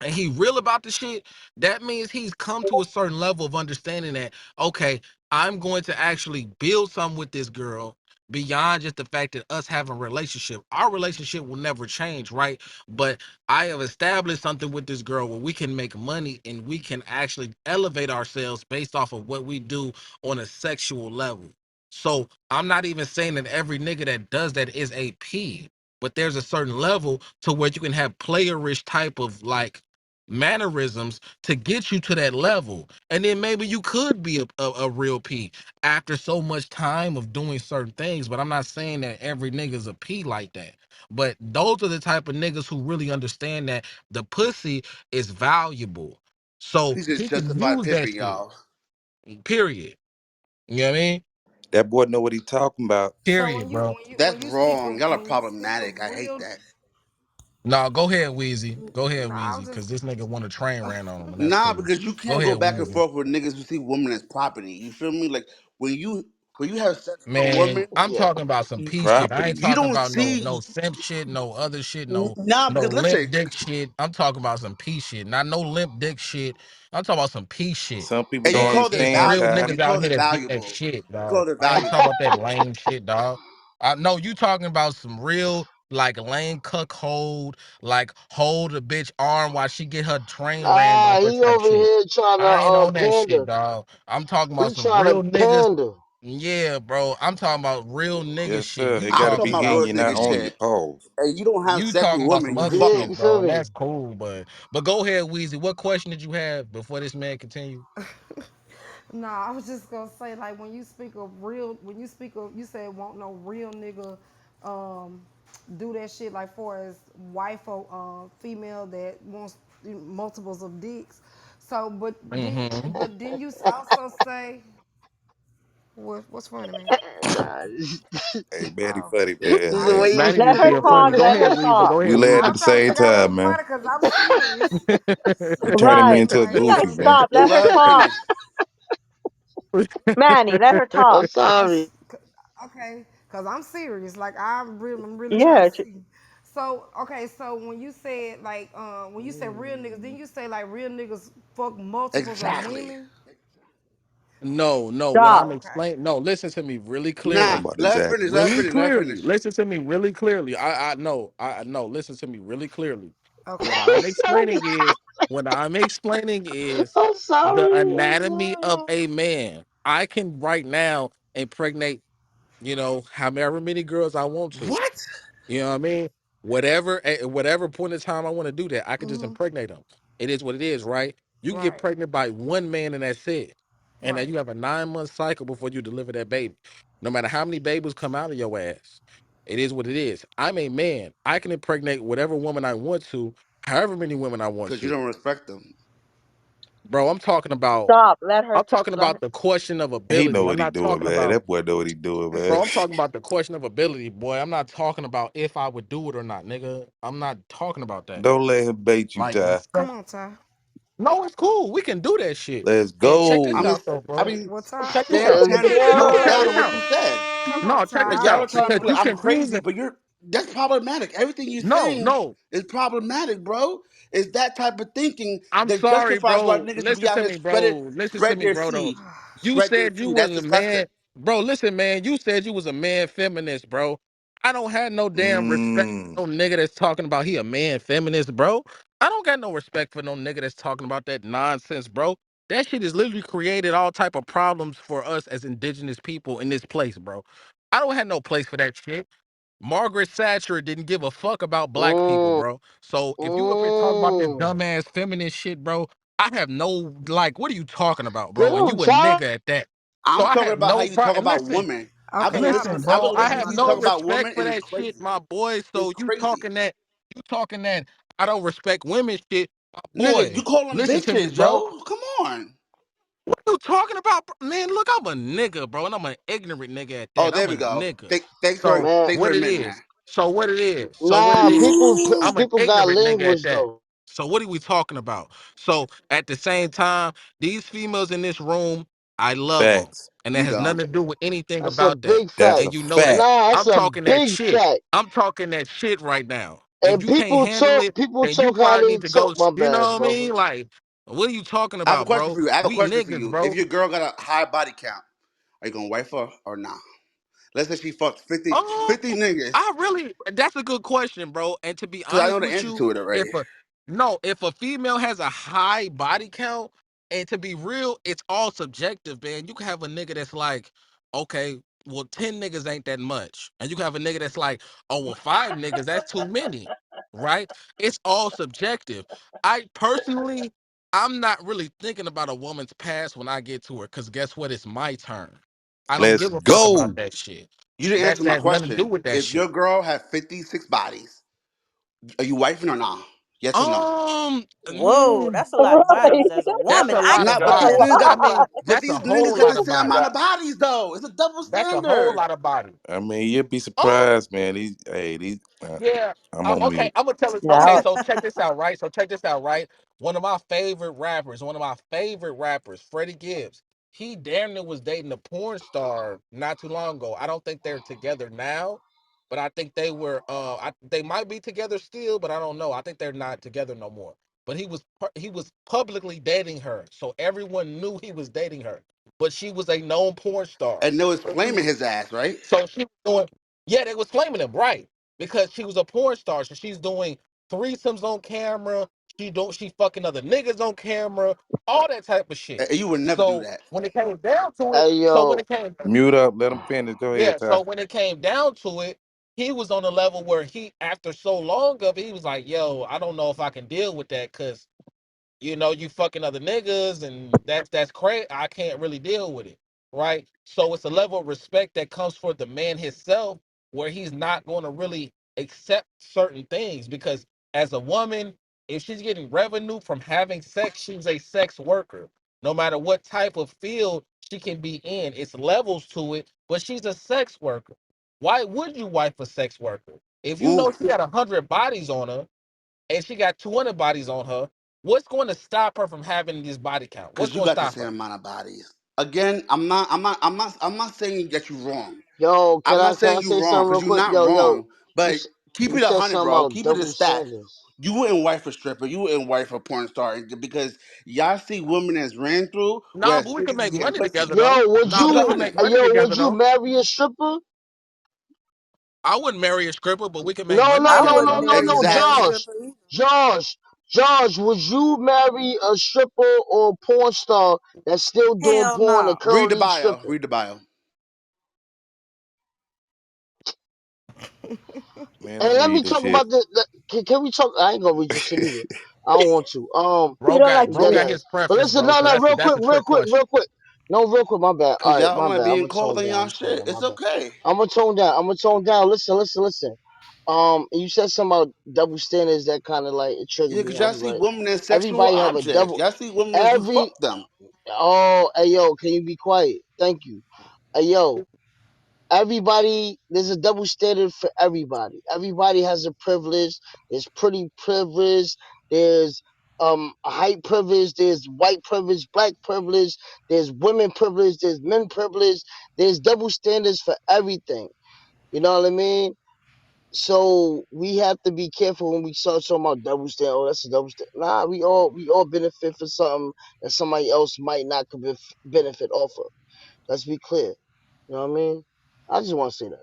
and he real about the shit, that means he's come to a certain level of understanding that, okay, I'm going to actually build something with this girl beyond just the fact that us having a relationship. Our relationship will never change, right? But I have established something with this girl where we can make money and we can actually elevate ourselves based off of what we do on a sexual level. So I'm not even saying that every nigga that does that is a P, but there's a certain level to where you can have playerish type of like mannerisms to get you to that level, and then maybe you could be a real P after so much time of doing certain things. But I'm not saying that every nigga's a P like that, but those are the type of niggas who really understand that the pussy is valuable, so He's just he can justified use that pimping shit, y'all. period. You know what I mean? That boy know what he talking about. So Period, bro. That's wrong. Y'all are when you speak of problematic. I hate real, that. No, go ahead, Wheezy. Go ahead, no, I Wheezy, was because just this nigga want a train ran on him, and that's Nah, cool. because you Go can't go ahead, back and Wheezy. forth with niggas who see women as property. You feel me? Like when you have sex with a Man, woman, I'm Yeah. talking about some P shit. I ain't Property. you talking don't about no see. simp shit, no other shit, Nah, no because limp listen, dick shit. I'm talking about some P shit, not no limp dick shit. I'm talking about some P shit. Some people and you don't And called it it's understand, real Ty. valuable. You niggas out called here it that's getting that valuable. shit, You dog. called it I ain't talking valuable. about that lame shit, dog. I know you talking about some real like lame cuck hold a bitch arm while she get her train ran Ah, on her he type over shit. here trying to I ain't on that shit, pander. dog. I'm talking He about some trying to real niggas. pander. Yeah, bro. I'm talking about real nigga Yes, shit. sir. You It got I'm to talking talking be about in about real you, not nigga on some you. shit. Pause. And you don't have you sex talking with about women. some You other fuck Yeah, shit, you them. feel bro. And me? that's cool, but go ahead, Weezy. What question did you have before this man continue? no, I was just gonna say like when you speak of real, when you speak of, you said won't no real nigga, um, do that shit like for as wife or female that wants multiples of dicks. So, Mm-hmm. but then you also say what's funny, man? Nah, Hey, man, he Oh, funny, this man. is the oh, way he Manny was be Let her being speaking. funny. talk. Go Let ahead, her Weezy. talk. Go We ahead, laugh at I'm the Weezy. trying to same figure out time, what's man. funny because I'm serious. You turn him Right. into a Okay, You gotta goofy, so man. stop. Just Let her let her talk. finish. Manny, let her I'm talk. sorry. okay, cause I'm serious. Like I'm really trying to Yeah. see. So okay, so when you said like when you said real niggas, didn't you say like real niggas fuck multiples of Exactly. women? No. What Stop. I'm Oh, okay, explaining. No, listen to me really Nah, clearly. Talking about let her exactly. finish. Let her Really finish. Let her clearly. finish. Listen to me really clearly. I know. I know. Listen to me really clearly. okay. What I'm explaining is what I'm explaining is I'm the sorry. I'm anatomy of sorry. a man. I can right now impregnate, however many girls I want to. What? You know what I mean? Whatever, at whatever point in time I want to do that, I can just impregnate them. It is what it is, right? You can get Right, pregnant by one man and that's it. And then right. you have a 9 month cycle before you deliver that baby. No matter how many babies come out of your ass, it is what it is. I'm a man. I can impregnate whatever woman I want to, however many women I want Because you to. don't respect them. Bro, Stop. I'm talking Let about her. the question of He know ability. I'm what he not doing, talking man. about That boy know what he doing, man. Bro, I'm talking about the question of ability, boy. I'm not talking about if I would do it or not, nigga. I'm not talking about that. Don't let him bait you, Like, Ty. Come on, Ty. no, it's cool. We can do that shit. Let's And check this I'm go. out, just, though, I bro. mean, What Ty? Check this stand out. Let's ten No, toes check down this on what you go. out. said. Come on, No, check Like this Ty. y'all are out. trying to Because be you like I'm crazy, confusing. but you're that's problematic. Everything you're No, saying no. is problematic, bro. It's that type of thinking I'm that sorry, justifies why bro. niggas be Listen out to here me, bro. Listen to spread me, their bro. Though seed, you spread their said you seed. was That's a disgusting. man, bro. Listen, man. You said you was a man feminist, bro. I don't have no damn respect Mm. for no nigga that's talking about he a man feminist, bro. I don't got no respect for no nigga that's talking about that nonsense, bro. That shit has literally created all type of problems for us as indigenous people in this place, bro. I don't have no place for that shit. Margaret Thatcher didn't give a fuck about black people, Mm, bro. So if you up here talking about this mm. dumbass feminist shit, bro, I have no like. What are you talking about, bro? And you Damn, a Ty. nigga at that. So I'm I talking have about how no you talk problem. about Listen, women. Okay, y'all listen, done I've bro. been started I doing listening have to all you no talk that. about women, respect for and it's that shit, crazy. my boy. It's So you crazy, talking that? You talking that? I don't respect women, shit, my nigga. boy. You call them Listen to me, bitches, bro. Joe. Come on. What you talking about, man? Look, I'm a nigga, bro, and I'm an ignorant nigga at Oh, that. there I'm we a go. nigga. Man, Thanks for What it admitting that. is. So what it is. So what it nah, is. Ooh. I'm an people got ignorant nigga at language that. though. So what are we talking about? So at the same time, these females in this room, I love them, Facts. and that You has don't. nothing to do with anything That's a about that. big That's fact. a And you know that. fact. Nah, that's I'm a talking that big shit. fact. I'm talking that shit right now. If And you can't handle it, people then you talk how probably they need to go. talk. My You bad, know what I brother. mean? Like, what are you talking I have a about, question bro? for you. I have a We question for niggas, you. If bro. your girl got a high body count, are you gonna wife her or not? Let's say she fucked 50, Um, 50 niggas. I really that's a good question, bro. And to be Cause I honest know the with answer you, to it already. if a no, if a female has a high body count, and to be real, it's all subjective, man. You can have a nigga that's like, okay, well, 10 niggas ain't that much. And you can have a nigga that's like, oh well, 5 niggas, that's too many. Right? It's all subjective. I personally I'm not really thinking about a woman's past when I get to her, because guess what? It's my turn. I don't Let's give a fuck about go. that shit. You didn't That answer my has nothing to do question. with that If your shit. girl had 56 bodies, are you wifing or not? Yes or no? Whoa, Mm, that's a lot of Right. bodies. As a that's woman, a I lot could of Nah, do but these that. bodies. niggas I got mean, but that's these a whole niggas got lot the of same amount bodies. of bodies though. It's a double That's a whole standard. lot of bodies. I mean, you'd be Um, surprised, man. These. yeah. I'm on Okay, mute. I'm gonna tell it. Okay, No. so check this out, right? So check this out, right? One of my favorite rappers, Freddie Gibbs. He damn near was dating a porn star not too long ago. I don't think they're together now, but I think they were. They might be together still, but I don't know. I think they're not together no more. But he was publicly dating her, so everyone knew he was dating her. But she was a known porn star. And they was So she flaming was his ass, right? so she was doing, yeah, they was flaming him, right? Because she was a porn star. So she's doing threesomes on camera. She fucking other niggas on camera, all that type of shit. And you would never do So that. when it came down to it, Hey yo, Mute up. Let them finish. Go ahead, yeah, Ty. so when it came down to it, he was on a level where he, after so long of it, he was like, yo, I don't know if I can deal with that, because you fucking other niggas, and that's crazy. I can't really deal with it, right? So it's a level of respect that comes for the man himself, where he's not going to really accept certain things, because as a woman, if she's getting revenue from having sex, she's a sex worker. No matter what type of field she can be in, it's levels to it, but she's a sex worker. Why would you wife a sex worker? If you Ooh, know she had 100 bodies on her, and she got 200 bodies on her, what's going to stop her from having this body count? What's cause you going to got the stop same her? amount of bodies. Again, I'm not saying that you're wrong. yo, I'm not can saying I you're say wrong, something cause real you're quick? not Yo, wrong. you But s- keep you it a said hundred, something bro. about Keep it a double stack. standards. You wouldn't wife a stripper. You wouldn't wife a porn star because y'all see women as ran through, Nah, whereas but we can niggas be make getting money pussy. together though. Yo, Nah, Keep but it a we can make hundred. money together would you though. marry a stripper? I wouldn't marry a stripper, but we can make No, money no, I no, together no, wouldn't though. no, marry no, no Exactly. Josh. stripper either. Josh, would you marry a stripper or a porn star that's still doing Hell porn and no. Read the currently bio. stripping? Read the bio. Man, And don't let me read this talk shit. about can we talk? I ain't gonna read this shit either. I don't want to. You don't like Bro Dead got reading. his ass. But preference, listen, bro. no, So no, that's real that's quick, a real trick quick, question. real quick. No, real quick. My bad. All Cause right, y'all my wanna bad. be I'm in gonna tone clothing down. y'all I'm tone shit. down. My It's bad. okay. I'm gonna tone down. I'm gonna tone down. Listen, listen, listen. You said something about double standards that kind of like it triggered Yeah, me cause y'all off, see right? women as sexual Everybody have a objects. double. Y'all see women as you Every fuck them. oh, hey yo, can you be quiet? Thank you. Hey yo, everybody, there's a double standard for everybody. Everybody has a privilege. There's pretty privilege. There's height privilege, there's white privilege, black privilege, there's women privilege, there's men privilege, there's double standards for everything. You know what I mean? So we have to be careful when we start talking about double standard. Oh, that's a double standard. Nah, we all benefit for something that somebody else might not could benefit off of. Let's be clear. You know what I mean? I just want to say that.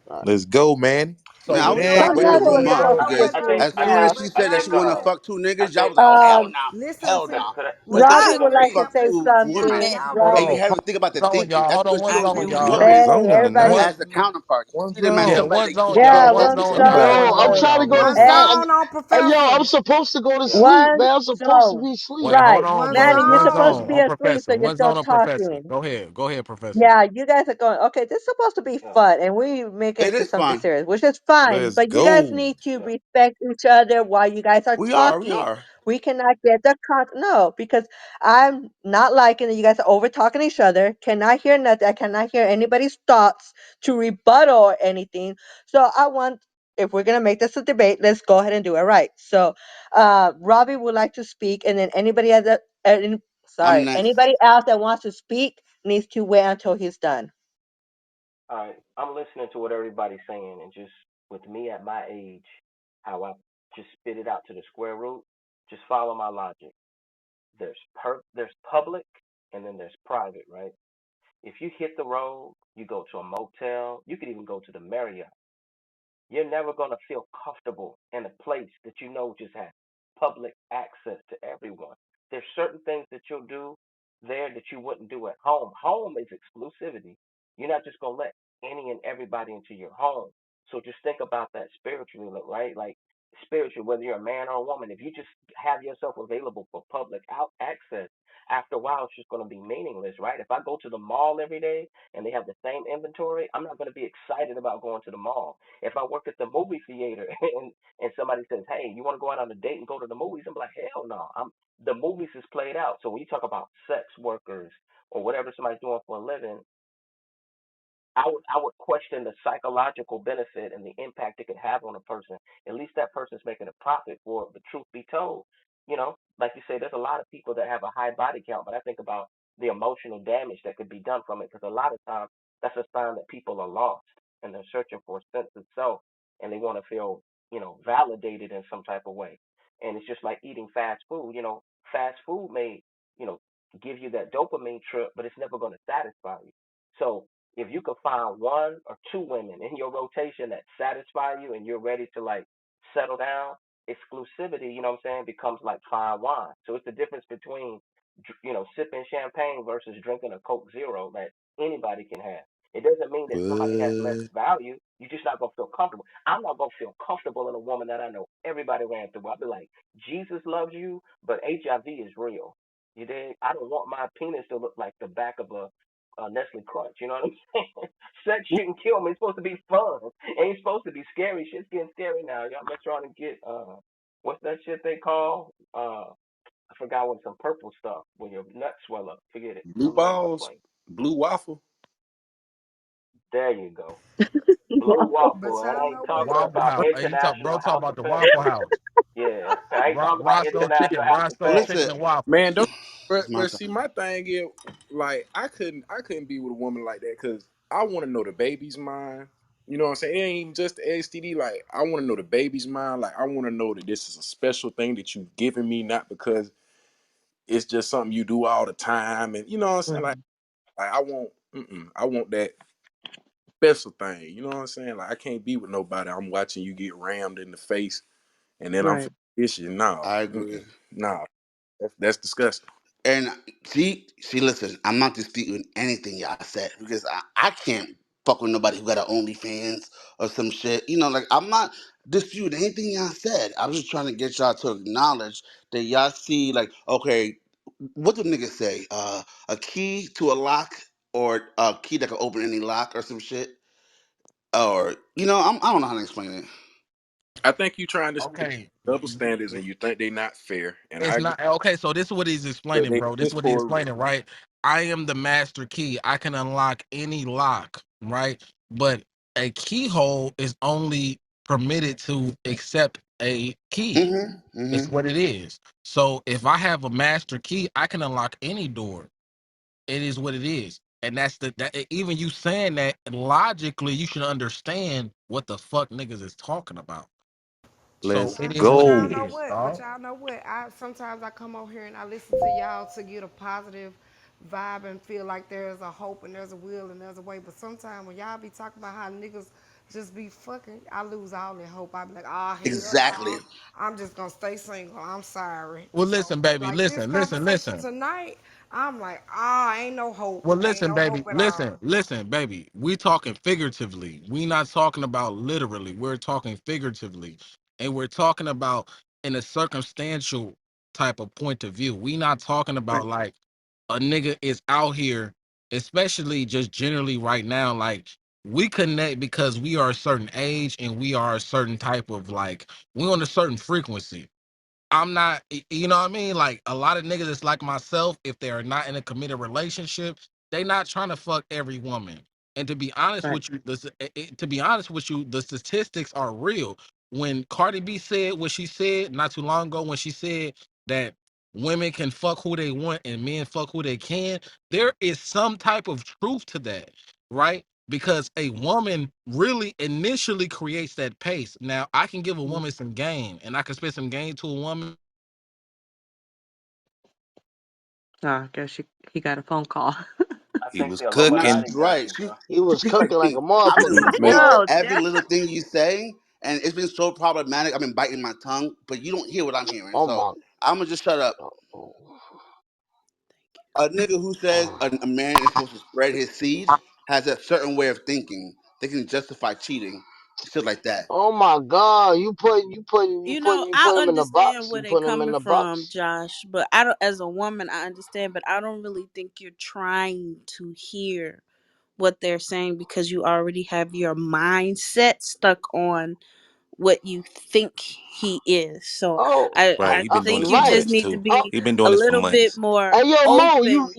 All right. Let's go, man. So Man, I with was Man, that, I'm waiting not to gonna boom be Hold up so on, because wait, slippery and as wait, soon wait, as fast. she wait, said that wait, she wait, want to wait. fuck two niggas, y'all was like, oh hell Um, no, Listen hell to no. But she Robbie I said would she like agree. to fucked say two something. women, Okay, I'll and go. you Robbie, have to think about the zone, thinking. y'all. That's Hold on, good one I shit agree zone, because with y'all. Robbie. women hey, zone, look everybody, man. as the counterpart. You One see them as Yeah, zone. somebody one that you zone, could y'all. yeah, go One one to. zone, zone, y'all. Yo, One one I'm zone, zone. trying to y'all. go One to One zone. Hey, nah, zone on hey, yo, I'm Professor. supposed to go to sleep, one man. I'm supposed to zone. be asleep. Wait, hold Right. on. One One Manny, you're one supposed to zone zone. be on asleep, professor. so you're One still zone on professor. talking. Go ahead, professor. Yeah, you guys are going, okay, this is supposed to be fun, and we make it It into is something fun. serious, which is fine, Let's but you guys go. need to respect each other while you guys are We are. We talking. are. We cannot get the no, because I'm not liking that you guys are over talking each other. Cannot hear nothing. I cannot hear anybody's thoughts to rebuttal or anything. So I want, if we're gonna make this a debate, let's go ahead and do it right. So, Robbie would like to speak, and then anybody other, I'm sorry, next. anybody else that wants to speak needs to wait until he's done. All right, I'm listening to what everybody's saying, and just with me at my age, how I just spit it out to the square root. Just follow my logic. There's public, and then there's private, right? If you hit the road, you go to a motel. You could even go to the Marriott. You're never going to feel comfortable in a place that you know just has public access to everyone. There's certain things that you'll do there that you wouldn't do at home. Home is exclusivity. You're not just going to let any and everybody into your home. So just think about that spiritually, right? Like spiritually, whether you're a man or a woman, if you just have yourself available for public access, after a while, it's just going to be meaningless, right? If I go to the mall every day and they have the same inventory, I'm not going to be excited about going to the mall. If I work at the movie theater and somebody says, "Hey, you want to go out on a date and go to the movies?" I'm like, "Hell no!" The movies is played out. So when you talk about sex workers or whatever somebody's doing for a living, I would question the psychological benefit and the impact it could have on a person. At least that person's making a profit for it. But truth be told, like you say, there's a lot of people that have a high body count, but I think about the emotional damage that could be done from it because a lot of times that's a sign that people are lost and they're searching for a sense of self and they want to feel, validated in some type of way. And it's just like eating fast food. Fast food may, you know, give you that dopamine trip, but it's never going to satisfy you. So if you could find one or two women in your rotation that satisfy you and you're ready to like settle down, exclusivity, you know what I'm saying, becomes like fine wine. So it's the difference between, sipping champagne versus drinking a Coke Zero that anybody can have. It doesn't mean that somebody has less What? value. You're just not gonna feel comfortable. I'm not gonna feel comfortable in a woman that I know everybody ran through. I'll be like, Jesus loves you, but HIV is real. You dig? I don't want my penis to look like the back of a Nestle Crunch. You know what I'm saying? Sex shouldn't kill me. It's supposed to be fun. It ain't supposed to be scary. Shit's getting scary now. Y'all mess around and get what's that shit they call? I forgot what some purple stuff when your nuts swell up. Forget it. Blue I'm landing my balls, plane. blue waffle. There you go. Blue But waffle. And I y'all ain't know what? talking Waffle about House. Hey, international talk house about of the fame. Waffle House. Yeah. I ain't talking about Roscoe chicken, international house of Roscoe fame. chicken Listen, and waffles. Man, don't. it's my But turn. see, my thing is like I couldn't be with a woman like that because I want to know the baby's mind. You know what I'm saying? It ain't even just the STD. Like I want to know the baby's mind. Like I want to know that this is a special thing that you've given me, not because it's just something you do all the time. And you know what I'm saying? Like, Mhm. like I want that special thing. You know what I'm saying? Like I can't be with nobody. I'm watching you get rammed in the face, and then I'm Right. issue. No, I agree. no, that's disgusting. And listen, I'm not disputing anything y'all said because I can't fuck with nobody who got an OnlyFans or some shit. Like I'm not disputing anything y'all said. I'm just trying to get y'all to acknowledge that y'all see, like, okay, what do niggas say? A key to a lock or a key that can open any lock or some shit? Or, I don't know how to explain it. I think you trying to say Okay. double standards and you think they not fair, and I It's agree. not okay. So this is what he's But explaining, they bro. This is exist what he's for a reason. explaining, right? I am the master key. I can unlock any lock, right? But a keyhole is only permitted to accept a key. Mm-hmm. It's what it is. So if I have a master key, I can unlock any door. It is what it is. And that's even you saying that logically, you should understand what the fuck niggas is talking about. So Let's it is But what y'all it go. know is, what? But dog. y'all know what? I sometimes I come over here and I listen to y'all to get a positive vibe and feel like there's a hope and there's a will and there's a way. But sometimes when y'all be talking about how niggas just be fucking, I lose all that hope. I be like, oh hell Exactly. no, I'm just gonna stay single. I'm sorry. Well, So listen, baby, like this conversation listen. tonight, I'm like, ah, ain't no hope. Well, Ain't listen, no baby, hope at all. listen, baby. We talking figuratively. We not talking about literally. We're talking figuratively, and we're talking about in a circumstantial type of point of view. We not talking about like a nigga is out here, especially just generally right now. Like we connect because we are a certain age and we are a certain type of like we on a certain frequency. I'm not, you know what I mean? Like a lot of niggas that's like myself, if they're not in a committed relationship, they not trying to fuck every woman. And to be honest Right. with you, to be honest with you, the statistics are real. When Cardi B said what she said not too long ago, when she said that women can fuck who they want and men fuck who they can, there is some type of truth to that, right? Because a woman really initially creates that pace. Now, I can give a Mhm. woman some game, and I can spit some game to a woman. I guess he got a phone call. I He think was the Nah, cooking. Illuminati she's got right. you, bro. He was She's right. cooking like See, a I've been motherfucker. listening to Yo, every Jeff. little thing you say, and it's been so problematic. I've been biting my tongue, but you don't hear what I'm hearing. Oh So my. I'm gonna just shut up. Oh, A nigga who says oh. a man is supposed to spread his seed has a certain way of thinking. They can justify cheating, shit like that. Oh my God! You know, I put him in the understand box. where You they're put him in coming the from, box. Josh, but I don't, as a woman, I understand, but I don't really think you're trying to hear what they're saying because you already have your mindset stuck on what you think he is. So Oh, Right. He been doing think this you for right. just months need to too. Oh, be He been a doing this for little bit months. more hey yo, Mo, open.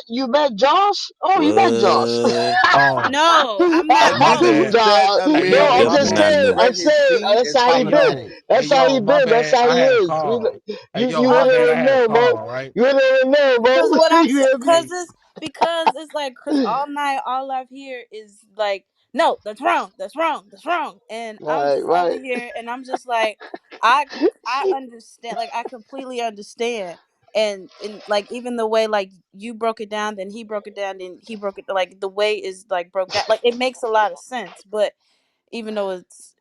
you met Josh? Oh, you met Josh. What? Oh, No, I'm A not my nigga who bad. says Nah, a Hey, no, man yo, is I'm my just supposed to Definitely bad. saying. knew. spread I'm his saying seed that's is how Hey, he been. problematic. yo, hey, That's how yo, he my been. That's bad. how I he had a is. call. Hey, yo, You my really bad. I don't had a know, Mo. call, right? You really don't know, because Mo. what I'm You hear me? because it's like because all night all I've hear is like no, that's wrong, that's wrong, that's wrong, and I'm Right, just over right. here and I'm just like I I understand, like I completely understand. And like even the way like you broke it down, then he broke it down, then he broke it, like the way is like broke down, like it makes a lot of sense. But even though it's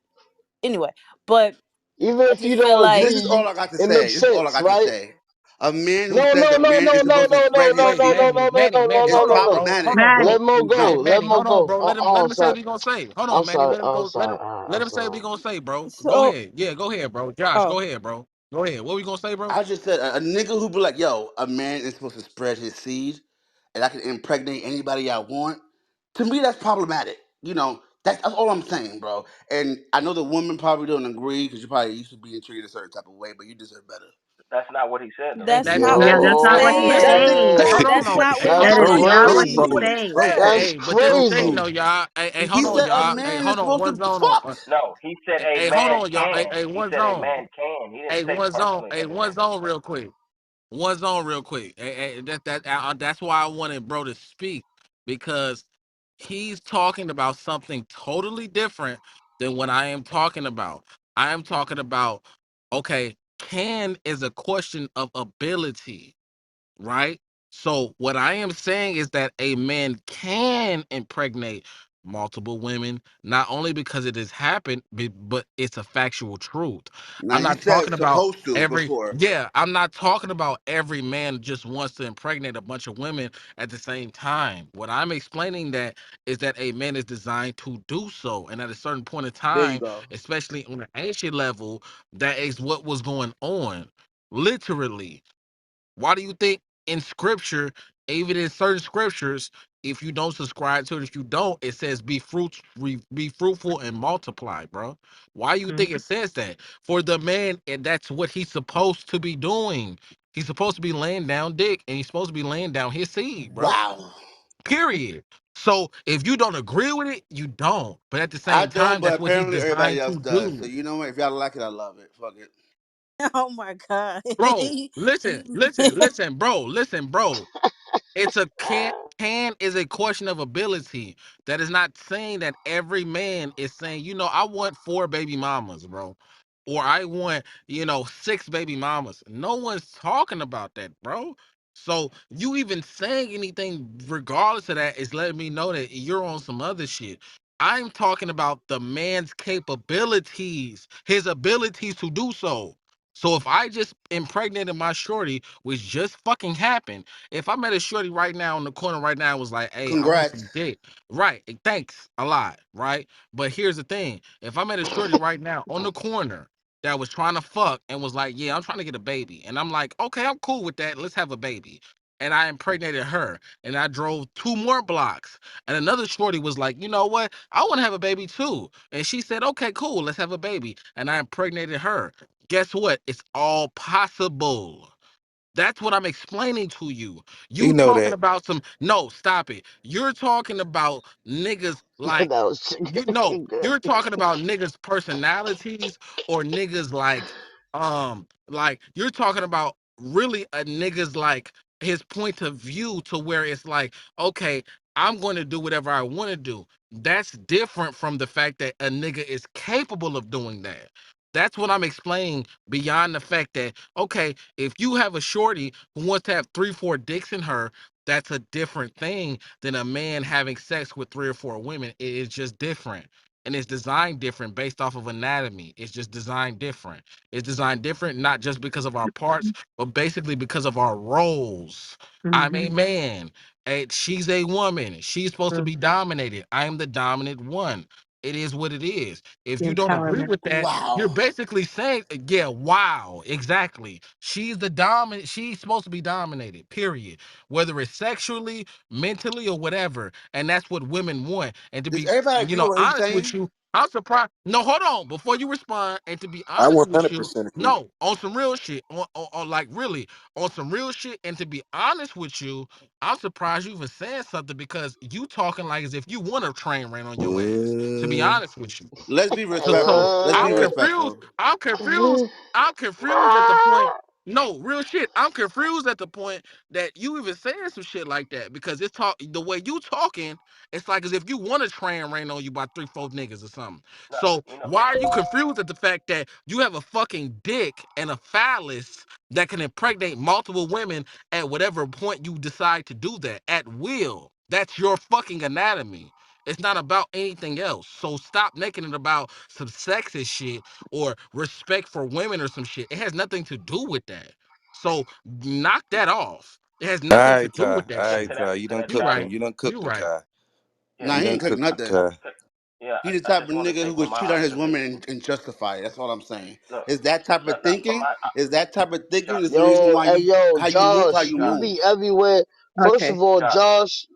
anyway, but Even I if you just feel don't like This is all agree, I got to it say. makes This is all I sense, got to right? say. A man who No, says no, a no, man no, is no, supposed to no, no, spread his no, Wait, no, seed no, Manny, no, no, Manny, no, no, Manny, no, is hold no, on, no. bro. Hold problematic. on, Let bro. Mo Hey, go. Let Manny, Mo hold on, go. bro. Let him say Sorry. what he gonna say. Hold on, I'm Manny. sorry. Let him I'm go. sorry. Let I'm him say what he sorry. gonna say, bro. Go so. ahead. Yeah, go ahead, bro. Josh, Oh, go ahead, bro. Go ahead. What we gonna say, bro? I just said a nigga who be like, yo, a man is supposed to spread his seed and I can impregnate anybody I want. To me, that's problematic. You know, that's all I'm saying, bro. And I know the woman probably don't agree because you probably used to being treated a certain type of way, but you deserve better. That's not what he said, though. Hey, that's that not Yeah, what that that's he's not what wait, he's listen. saying. Hold saying. on, That's no. not Hey, what hold That's he's on, That no, is y'all. not But what saying. he's crazy. saying. That's hey, but this the thing, crazy. though, y'all. Hey, He hold on, said a y'all. Hey, man is hold on, supposed one to zone on. fuck. No, he said a Hold man on, y'all. can. He One said a zone. man can. He didn't Hey, say one zone. personally Hey, that a one man can zone, real fuck. quick. One zone, real quick. That's why I wanted bro to speak because he's talking about something totally different than what I am talking about. I am talking about okay, can is a question of ability, right? So what I am saying is that a man can impregnate multiple women, not only because it has happened, but it's a factual truth. Now I'm you not said talking about supposed to every before. yeah, I'm not talking about every man just wants to impregnate a bunch of women at the same time. What I'm explaining that is that a man is designed to do so. And at a certain point in There you time, go. especially on the ancient level, that is what was going on. Literally. Why do you think in scripture, even in certain scriptures, if you don't subscribe to it, if you don't, it says be fruitful and multiply, bro. Why you Mhm. think it says that? For the man, and that's what he's supposed to be doing. He's supposed to be laying down dick and he's supposed to be laying down his seed, bro. Wow. Period. So if you don't agree with it, you don't. But at the I same don't, time, but that's what he's apparently everybody designed else to does. So do. you know what? If y'all like it, I love it. Fuck it. Oh my god. Bro, listen, bro. It's a can is a question of ability. That is not saying that every man is saying, I want 4 baby mamas, bro. Or I want, 6 baby mamas. No one's talking about that, bro. So you even saying anything regardless of that is letting me know that you're on some other shit. I'm talking about the man's capabilities, his abilities to do so. So if I just impregnated my shorty, which just fucking happened, if I met a shorty right now in the corner right now and was like, hey, I want some Congrats. dick. Right. Thanks a lot. Right. But here's the thing. If I met a shorty right now on the corner that was trying to fuck and was like, yeah, I'm trying to get a baby. And I'm like, okay, I'm cool with that. Let's have a baby. And I impregnated her and I drove 2 more blocks. And another shorty was like, you know what? I want to have a baby too. And she said, okay, cool. Let's have a baby. And I impregnated her. Guess what? It's all possible. That's what I'm explaining to you. He You know talking that. about some no, stop it. You're talking about niggas that like was you're good. talking about niggas personalities or niggas like you're talking about really a niggas like his point of view to where it's like, okay, I'm going to do whatever I want to do. That's different from the fact that a nigga is capable of doing that. That's what I'm explaining beyond the fact that, okay, if you have a shorty who wants to have 3, 4 dicks in her, that's a different thing than a man having sex with 3 or 4 women. It is just different. And it's designed different based off of anatomy. It's just designed different. It's designed different not just because of our parts, but basically because of our roles. I'm a Mm-hmm. man. She's a woman. She's supposed to be dominated. I am the dominant one. It is what it is. If you don't agree Empowerment. with that, you're Wow. basically saying, yeah, wow, exactly. She's the dominant. She's supposed to be dominated, period. Whether it's sexually, mentally, or whatever. And that's what women want. And to Does be, everybody agree with what he's honest with saying? you, I'm surprised. No, hold on. Before you respond, and to be I honest with you, 100% agree. no, on some real shit, on like really, on some real shit. And to be honest with you, I'm surprised you even saying something because you talking like as if you want a train ran on your ass. To be What? honest with you. Let's be So respectful. Let's be I'm confused. respectful. I'm confused. I'm confused at the point. No, real shit. I'm confused at the point that you even saying some shit like that because it's talk the way you talking. It's like as if you want a train rain on you by 3, 4 niggas or something. No, So you know, why are you confused at the fact that you have a fucking dick and a phallus that can impregnate multiple women at whatever point you decide to do that at will? That's your fucking anatomy. It's not about anything else. So stop making it about some sexist shit or respect for women or some shit. It has nothing to do with that. So knock that off. It has All nothing to right, do Ty. with All that can, right, shit. can I Ty. You can done I You cooked chime him. right. in? You done You cooked him, right. Ty. Yeah, Nah, You he done ain't cook cooked him, nothing. Ty. yeah. He the I type just of want to nigga say who from would my cheat on his observation. woman and justify it. That's all I'm saying. Look, Is that type no, of no, from thinking? my Is that type of thinking Josh, is the reason Yo, why hey, you yo, how you move how Josh, you you Josh, move? be everywhere. First Okay. of all, Josh. Josh,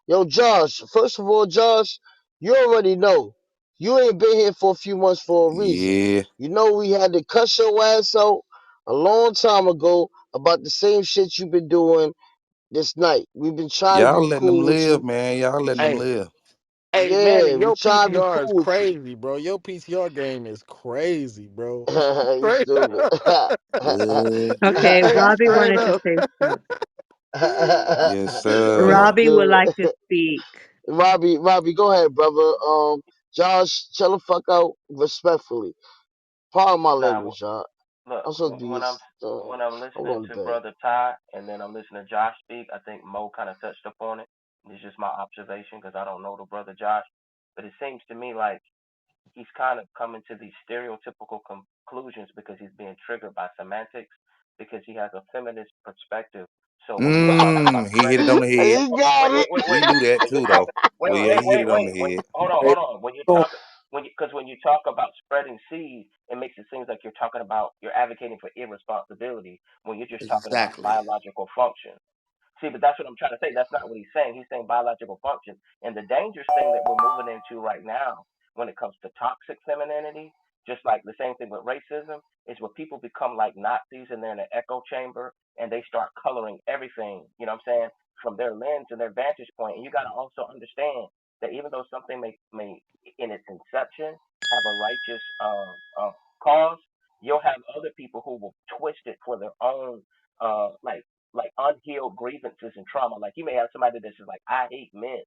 yo, Josh, first of all, Josh, you already know. You ain't been here for a few months for a reason. Yeah. You know we had to cuss your ass out a long time ago about the same shit you've been doing this night. We've been trying to Y'all be letting them cool with live, you. man. Y'all letting them Hey, live. hey, Manny, Yeah, we your trying to be PTR is cool with you. crazy, bro. Your PTR game is crazy, bro. You Straight stupid. What? Okay. hey, Robbie straight wanted to up. say something. Yes, You sir. Robbie would stupid. like to speak. Robbie, go ahead, brother. Josh, chill the fuck out respectfully. Pardon my Nah, language, y'all. look, I'm supposed to be. when I'm I'm listening going to to bed. Brother Ty and then I'm listening to Josh speak, I think Mo kind of touched upon it. It's just my observation because I don't know the brother Josh, but it seems to me like he's kind of coming to these stereotypical conclusions because he's being triggered by semantics because he has a feminist perspective. So when you're talking about He hit spreading, it on the head. You got it. We knew that when you're too, though. talking, But yeah, he hit it on the when head. hold on, Hey, when you oh, talk, when you talk about spreading seed, it makes it seem like you're talking about you're advocating for irresponsibility when you're just talking about Exactly. biological function. See, but that's what I'm trying to say. That's not what he's saying. He's saying biological function. And the dangerous thing that we're moving into right now when it comes to toxic femininity, just like the same thing with racism, is where people become like Nazis and they're in an echo chamber and they start coloring everything. You know what I'm saying? from their lens and their vantage point. And you got to also understand that even though something may in its inception have a righteous cause, you'll have other people who will twist it for their own like unhealed grievances and trauma. Like you may have somebody that's just like, I hate men.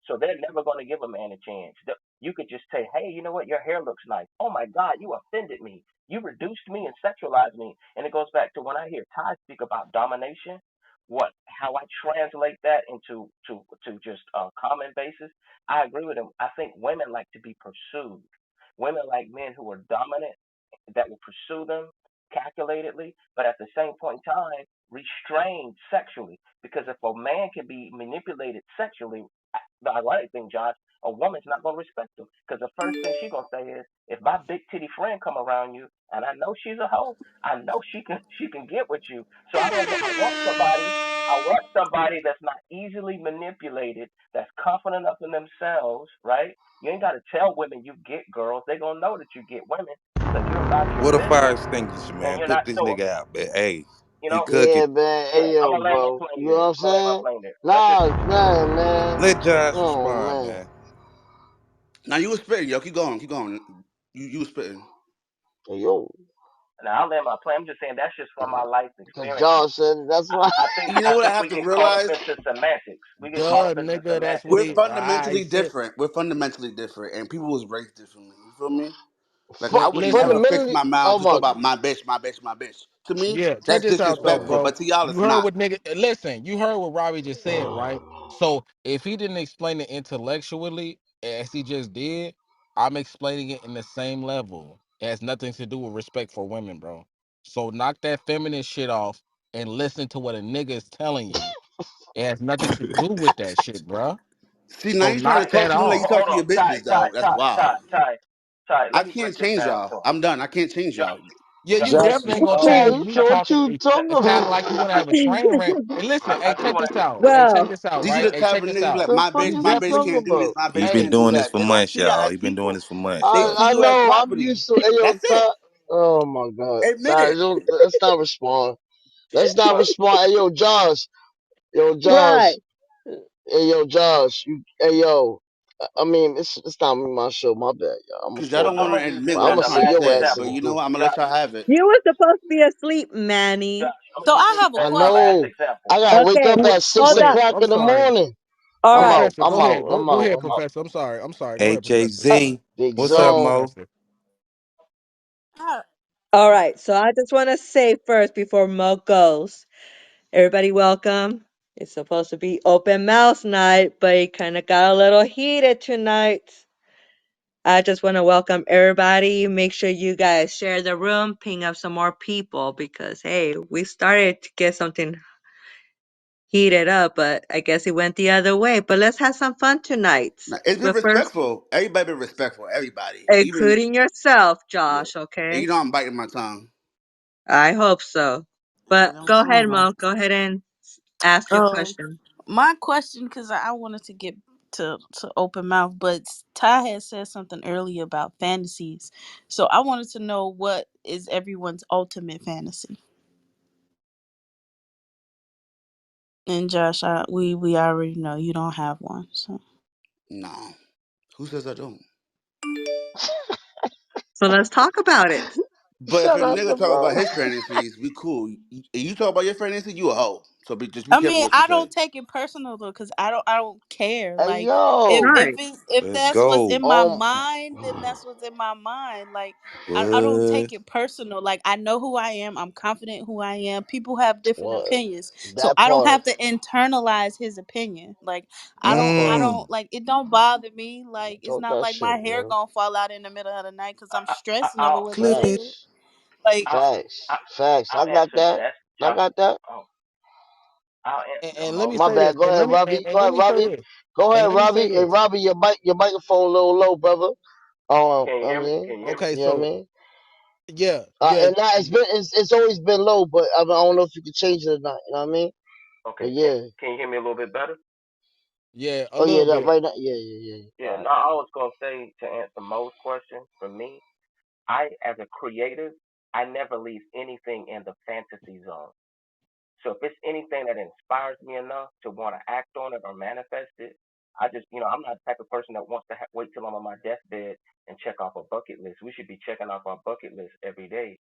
So they're never going to give a man a chance. You could just say, hey, you know what? Your hair looks nice. Oh my God, you offended me. You reduced me and sexualized me. And it goes back to when I hear Ty speak about domination, how I translate that into to just a common basis. I agree with him. I think women like to be pursued. Women like men who are dominant that will pursue them calculatedly, but at the same point in time, restrained sexually. Because if a man can be manipulated sexually, the ironic thing, Josh, a woman's not gonna respect him because the first thing she's gonna say is, if my big titty friend come around you, and I know she's a hoe, I know she can get with you. So I want somebody that's not easily manipulated, that's confident enough in themselves, right? You ain't gotta tell women you get girls; they gonna know that you get women because you're about your What a fire business extinguisher, and man. you're Put not this so nigga out, but hey, you he know. cooking. Yeah, man. Yeah, Hey, I'm yo, gonna land my bro. plane You know what there. I'm I'm gonna land my saying? plane there. That's it. Nah, man, man. Let Josh Oh, respond, man. man. Now you was spitting, yo. Keep going, keep going. You was spitting. Hey, yo. Now I'll land my plane. I'm just saying that's just from my life Because experiences. Josh said that's why. I think You know I what I think have we to get caught up realize? into semantics. We get caught Duh, up into nigga, that's what semantics. We're he. I fundamentally said. different. We're fundamentally different, and people was raised differently. You feel me? Like I would Listen, never fix Fundamentally, my mouth oh, to talk my. about my bitch, my bitch, my bitch. To me, yeah, check that's this out though, disrespectful, Man. bro. but to y'all, You it's heard not. what nigga. Listen, you heard what Robbie just said, right? So if he didn't explain it intellectually as he just did, I'm explaining it in the same level. It has nothing to do with respect for women, bro. So knock that feminist shit off and listen to what a nigga is telling you. It has nothing to do with that shit, bro. See, now So you trying to knock talk that to me like you off. talk Hold to on, your bitches, though. That's wild. Ty. I Let me can't break this change down y'all. to him. I'm done. I can't change Josh, y'all. Yeah, you Josh, Josh, definitely ain't gonna Okay. change what you talking. you talking It sounded about? like you want to have a train wreck. And listen, I hey, just check want this to. out. Hey, check Well, this out, These are right? the Hey, type check of this niggas be out. like, The my fuck bitch, You is my you bitch definitely, talking can't do this, about? my He bitch been can't hey, do doing this that. for They don't months, see that y'all. as He been doing people. this for months. They see I you as know. I'm property. used to. Hey, yo, That's it. Todd. Oh my God. Admit Sorry, it. let's not respond. Let's not But respond. Hey, yo, Josh. Yo, right. Josh. Hey, yo, Josh. You. Hey, yo. I mean, it's not my show. My bad, y'all. I'm gonna Because y'all slow don't I'm want down. to gonna use admit this But what I'm as I'm gonna the trying send to last your say. ass to But the example. you know goo. what? I'm going to let Josh, y'all have it. You were supposed to be asleep, Manny. Josh, I'm So gonna use I this have a I as the last know. question. I example. gotta wake Okay, up at six hold wait, on. o'clock I'm in the sorry. morning. All I'm right. out. Professor, I'm go out. ahead. Go, I'm go out. ahead, I'm out. Professor. I'm sorry. I'm sorry. Go Hey, ahead, Professor. Uh, Jay-Z. Big What's Go up, ahead, Zo. Mo? Professor. I, All right. So I just want to say first before Mo goes, everybody welcome. It's supposed to be open mouse night, but it kind of got a little heated tonight. I just want to welcome everybody. Make sure you guys share the room, ping up some more people because, hey, we started to get something heated up, but I guess it went the other way. But let's have some fun tonight. Now, it's been But first, respectful. Everybody been respectful. Everybody. Even, including yourself, yeah. Josh, And okay? you know I'm biting my tongue. I hope so. But don't go come ahead, on, man. Mo. Go ahead and ask your question. My question, because I wanted to get to open mouth, but Ty had said something earlier about fantasies. So I wanted to know what is everyone's ultimate fantasy. And Josh, we already know you don't have one. So No. Who says I don't? So let's talk about it. But if a Shut up, nigga talk about bro. his fantasies, we cool. You talk about your fantasy, you a hoe. So just be I careful mean, what you I say. don't take it personal though, because I don't care. Hey, Like yo. Right. if Let's that's what's go. in my Um, mind, then that's what's in my mind. Like I don't take What? it personal. Like I know who I am. I'm confident who I am. People have different well, opinions, so that I don't part. have to internalize his opinion. Like That I part. Mmm. don't like it. Don't bother me. Like it's Talk not that like my shit, hair man. gonna fall out in the middle of the night because I'm I, stressing over I'll what he Clip it. said. Facts. Like I'll Facts. I, Facts. I I'll got answer that. that, I Josh. got that. Oh, I'll And, answer the and let Oh, me most. my say this. bad. Go ahead, Robbie. Go And let ahead, me say Robbie. this. Go And ahead, let me say Robbie. And this. Robbie, your microphone a little low, brother. Can you I hear me? mean, Can you hear me? Okay, you know what I so mean? yeah, yeah, And now it's always been low, but I don't know if you can change it or not. You know what I mean? But Okay. yeah. Can you hear me a little bit better? yeah, a Oh yeah, little that bit. right now. Yeah, yeah, yeah. Yeah. All No, right. I was gonna say to answer Mo's question. For me, I as a creative, I never leave anything in the fantasy zone. So if it's anything that inspires me enough to want to act on it or manifest it, I just, I'm not the type of person that wants to wait till I'm on my deathbed and check off a bucket list. We should be checking off our bucket list every day.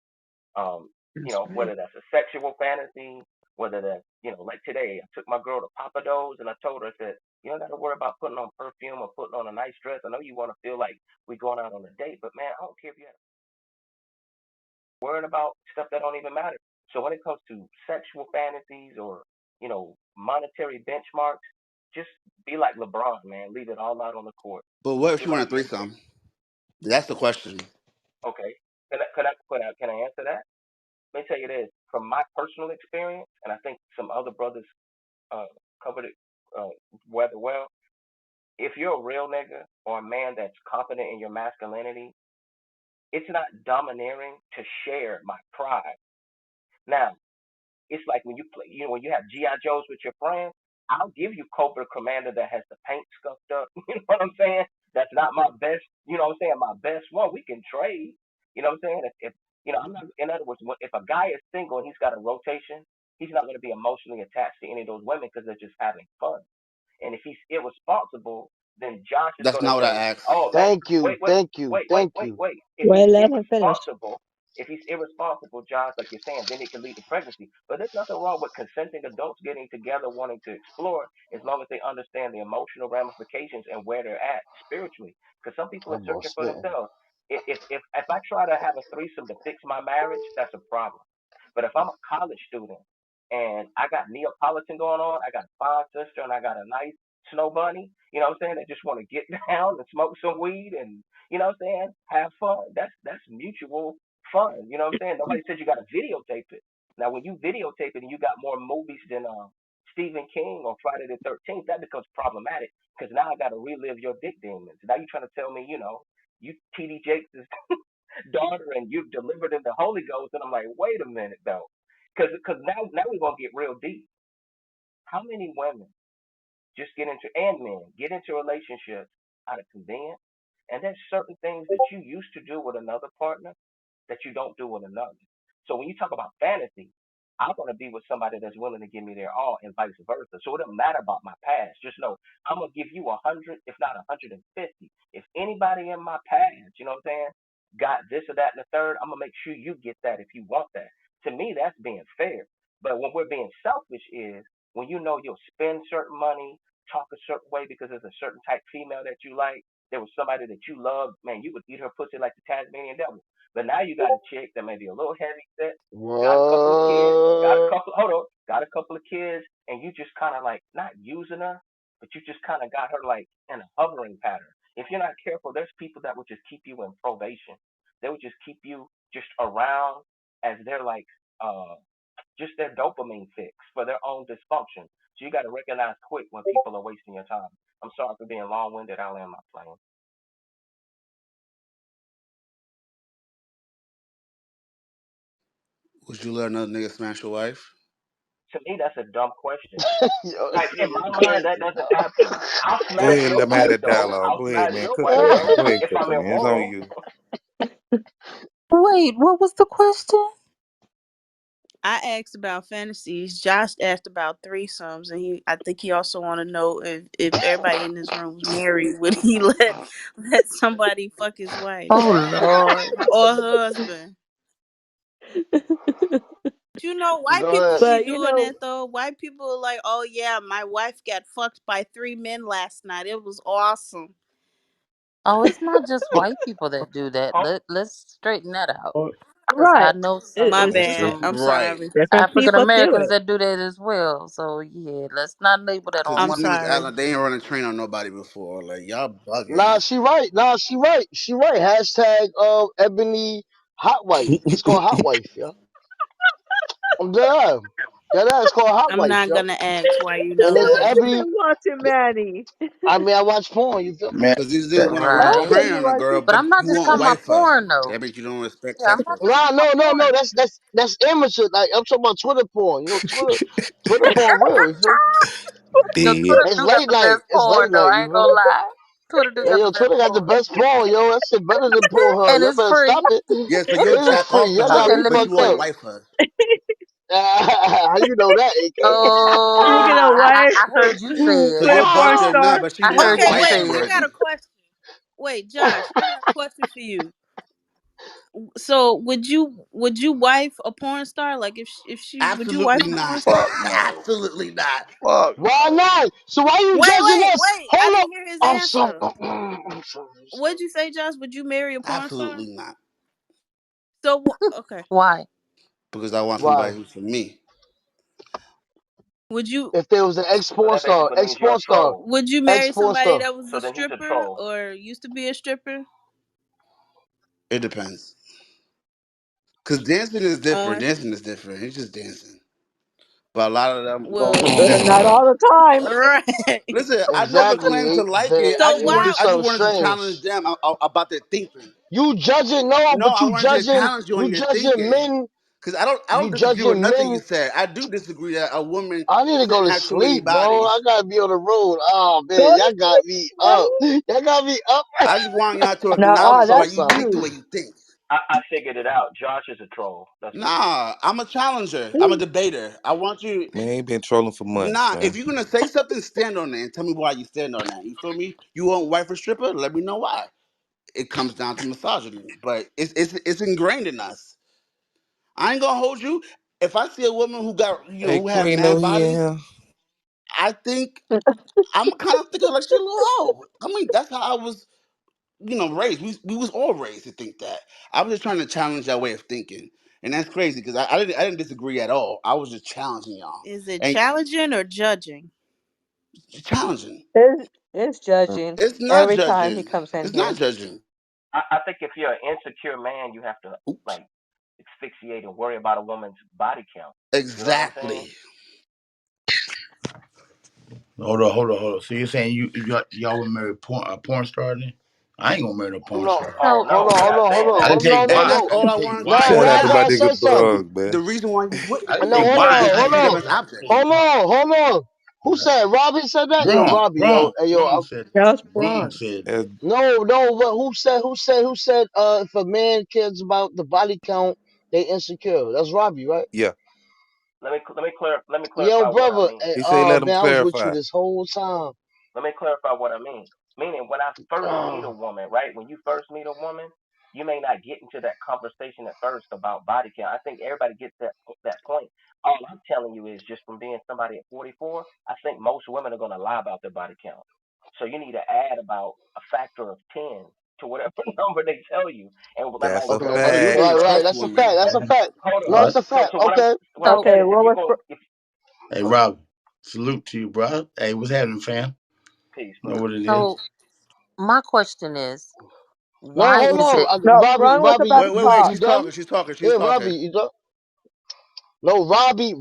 That's Whether right. that's a sexual fantasy, whether that's, like today, I took my girl to Papa Do's and I told her, I said, you don't got to worry about putting on perfume or putting on a nice dress. I know you want to feel like we going out on a date, but man, I don't care if you're worrying about stuff that don't even matter. So when it comes to sexual fantasies or, monetary benchmarks, just be like LeBron, man. Leave it all out on the court. But what if Be you want like a Denzel. threesome? That's the question. Okay. Can I answer that? Let me tell you this. From my personal experience, and I think some other brothers uh, covered it rather well. If you're a real nigga or a man that's confident in your masculinity, it's not domineering to share my pride. Now, it's like when you play, when you have GI Joes with your friends. I'll give you Cobra Commander that has the paint scuffed up. You know what I'm saying? That's not my best. You know what I'm saying? My best one. We can trade. You know what I'm saying? If I'm not. In other words, if a guy is single and he's got a rotation, he's not going to be emotionally attached to any of those women because they're just having fun. And if he's irresponsible, then Josh is That's going to not what I say, asked. "Oh man, Thank you, wait, wait, thank you, wait, wait, thank wait, you. wait." If he's Well, let him finish. irresponsible, Josh, like you're saying, then it can lead to pregnancy. But there's nothing wrong with consenting adults getting together, wanting to explore, as long as they understand the emotional ramifications and where they're at spiritually. Because some people are I'm searching for spitting. themselves. If I try to have a threesome to fix my marriage, that's a problem. But if I'm a college student and I got Neapolitan going on, I got a fine sister, and I got a nice snow bunny, you know what I'm saying? They just want to get down and smoke some weed and, you know what I'm saying, have fun. That's mutual fun. You know what I'm saying? Nobody said you got to videotape it. Now, when you videotape it and you got more movies than Stephen King or Friday the 13th, that becomes problematic because now I got to relive your dick demons. Now you're trying to tell me, you TD Jakes' daughter and you've delivered in the Holy Ghost, and I'm like, wait a minute though, because now we're gonna get real deep. How many women just get into and men get into relationships out of convenience, and there's certain things that you used to do with another partner that you don't do with another. So when you talk about fantasy, I want to be with somebody that's willing to give me their all, and vice versa. So it doesn't matter about my past. Just know I'm gonna give you 100, if not 150. If anybody in my past, you know what I'm saying, got this or that and the third, I'm gonna make sure you get that if you want that. To me, that's being fair. But when we're being selfish is when you know you'll spend certain money, talk a certain way because there's a certain type female that you like. There was somebody that you loved, man, you would eat her pussy like the Tasmanian devil. But now you got a chick that may be a little heavy set, got a couple of kids, What? got a couple of kids, and you just kind of like not using her, but you just kind of got her like in a hovering pattern. If you're not careful, there's people that would just keep you in probation. They would just keep you just around as they're like just their dopamine fix for their own dysfunction. So you got to recognize quick when people are wasting your time. I'm sorry for being long winded. I'll land my plane. Would you let another nigga smash your wife? To me, that's a dumb question. Yo, Like this in nigga my mind, that crazy. doesn't happen. I'll Go smash ahead and your let them have wife that though. dialogue. I'll Go ahead, smash man. your Cook wife it, man. though Go ahead, if cook I'm it, man. It's on immoral. you. Wait, what was the question? I asked about fantasies. Josh asked about threesomes, and I think he also want to know if everybody in this room was married, would he let somebody fuck his wife Oh Lord. or husband? You know, white Go people ahead. be But doing that though. White people are like, "Oh yeah, my wife got fucked by 3 men last night. It was awesome." Oh, it's not just white people that do that. Huh? Let's straighten that out. Cause I right, know My it's bad. some I'm Right. sorry. different African people do Americans it. that do that as well. So yeah, let's not label that Cause on I'm these one niggas act sorry. like they ain't run a train on nobody before. Like y'all Nah, bugging. she right. Nah, she right. She right. Hashtag Ebony Hot Wife. It's called Hot Wife, yo. I'm dead. Dead ass called Hot I'm Wife, not yo. gonna ask why you And know it's that. You've Ebony. been watching Manny. I mean, I watch porn. You feel me? Man, Cause these niggas that wanna run a Oh, right. okay, train you on a girl, watching? But but I'm not you just won't talking about wife her. porn though. That bitch you don't respect Yeah, I'm sex not her. just Nah, talking about no. porn. That's amateur. Like I'm talking about Twitter porn. You know, Twitter porn real. You feel me? No, dead. Twitter It's do got late the night. best It's porn late though. night. I You ain't feel gonna me? lie. Twitter do Yeah, got the yo, best Twitter got the porn. best porn, yo. That shit better than Pornhub. And Y'all it's better free. stop it. Yeah, so It you'll is jack free. off to Y'all got Okay, her, me let me but you fucked won't up. see. wife her. How you know that, AK? Speaking of Oh, white, I heard you say it. Cause with you're a porn busted now, star. but she I not heard Okay, you wife wait. say I it. got a worthy. question. Wait, Josh, I got a question for you. So, would you wife a porn star? Like, if she would you wife Absolutely a porn not. star? Fuck no. Absolutely not. Fuck Why no. not? So why you Wait, judging wait, us? wait. I Hold up. didn't hear his I'm sorry. answer. I'm sorry. I'm sorry. What'd you say, Josh? Would you marry a porn star? Absolutely not. So, okay. Why? Because I want Why? somebody who's for me. Would you If there was an ex So porn that star, basically ex means you're porn a star, troll. would you ex marry porn somebody star. that was So a then he's a stripper troll. or used to be a stripper? It depends. Cause dancing is different. On Dancing is different. It's just dancing. But a lot of them well, go. Not all the time. right. Listen, I never Exactly. claimed to like Then it. So you do I just something wanted to strange. challenge them about their thinking. You judging no, No, but I wanted to challenge you on you your judging thinking. men. Cause I You don't disagree with judging nothing you men. said. I do disagree that a woman I need to go shouldn't to have too many sleep, bro. I bodies. gotta be on the road. Oh Go man, to y'all got sleep, me up. buddy. Y'all got me up. I just want y'all to No, I'm oh, acknowledge so why that's you sorry. think the you. way you think. I figured it out. Josh is a troll. That's what it is. Nah, I'm a challenger. I'm a See? debater. I want you. Man, ain't been trolling for months, Nah, if man. you're gonna say something, stand on it and tell me why you stand on that. You feel me? You want wife or stripper? Let me know why. It comes down to misogyny, but it's ingrained in us. I ain't gonna hold you. If I see a woman who got Hey, who have Queen, know mad he in bodies, here. I think I'm kind of thinking like she a little hoe. I mean, that's how I was, raised. We was all raised to think that. I was just trying to challenge that way of thinking, and that's crazy because I didn't disagree at all. I was just challenging y'all Is it and challenging or judging? challenging. It's judging It's not every time he judging. comes in It's not here. judging. I think if you're an insecure man, you have to Oops. like asphyxiate and worry about a woman's body count. You know what I'm saying? Exactly. Hold on. So you're saying y'all would marry a porn star then? I ain't gonna marry no porn No, star. Oh So hold no, on, we're hold not on, hold saying on. I that. can Hold tell you no, no, And why. that's no. I all can I tell you wanted to why. Nah, Trying to nah, act establish. nah. about Say nigga something. bug, man. The reason why you I can tell No, you hold why. I on, can is hold tell you because on, I'm why. absent. hold on. Who said Robbie said that? Yo, Wrong, Robbie, yo, wrong, hey, yo. wrong said it. Just Wrong Braun. said it. That's No, what? Who said? If a man cares about the body count, they insecure. That's Robbie, right? yeah. Let me Yo, clarify what I brother. mean. He say Oh let him man, I was with you clarify. this whole time. Let me clarify what I mean. Meaning, when I first meet a Oh, woman, right? When you first meet a woman, you may not get into that conversation at first about body count. I think everybody gets that point. All I'm telling you is just from being somebody at 44, I think most women are going to lie about their body count. So you need to add about a factor of 10 to whatever number they tell you. And That's a okay, So okay. you're fact. gonna Right. trust That's a fact. women. That's a fact. hold No, on. All it's right. a fact. So Okay. what I'm so Okay, saying is, if what you're was going, Br- if Hey, go ahead, Rob, salute to you, bro. Hey, what's happening, fam? peace, You know brother. what it is? so my question is, No, why hold is on. it no? Robbie, Braun was about Robbie, to Wait, wait, wait. talk. you She's done? talking. She's talking. She's Yeah, Robbie, talking. you done? No,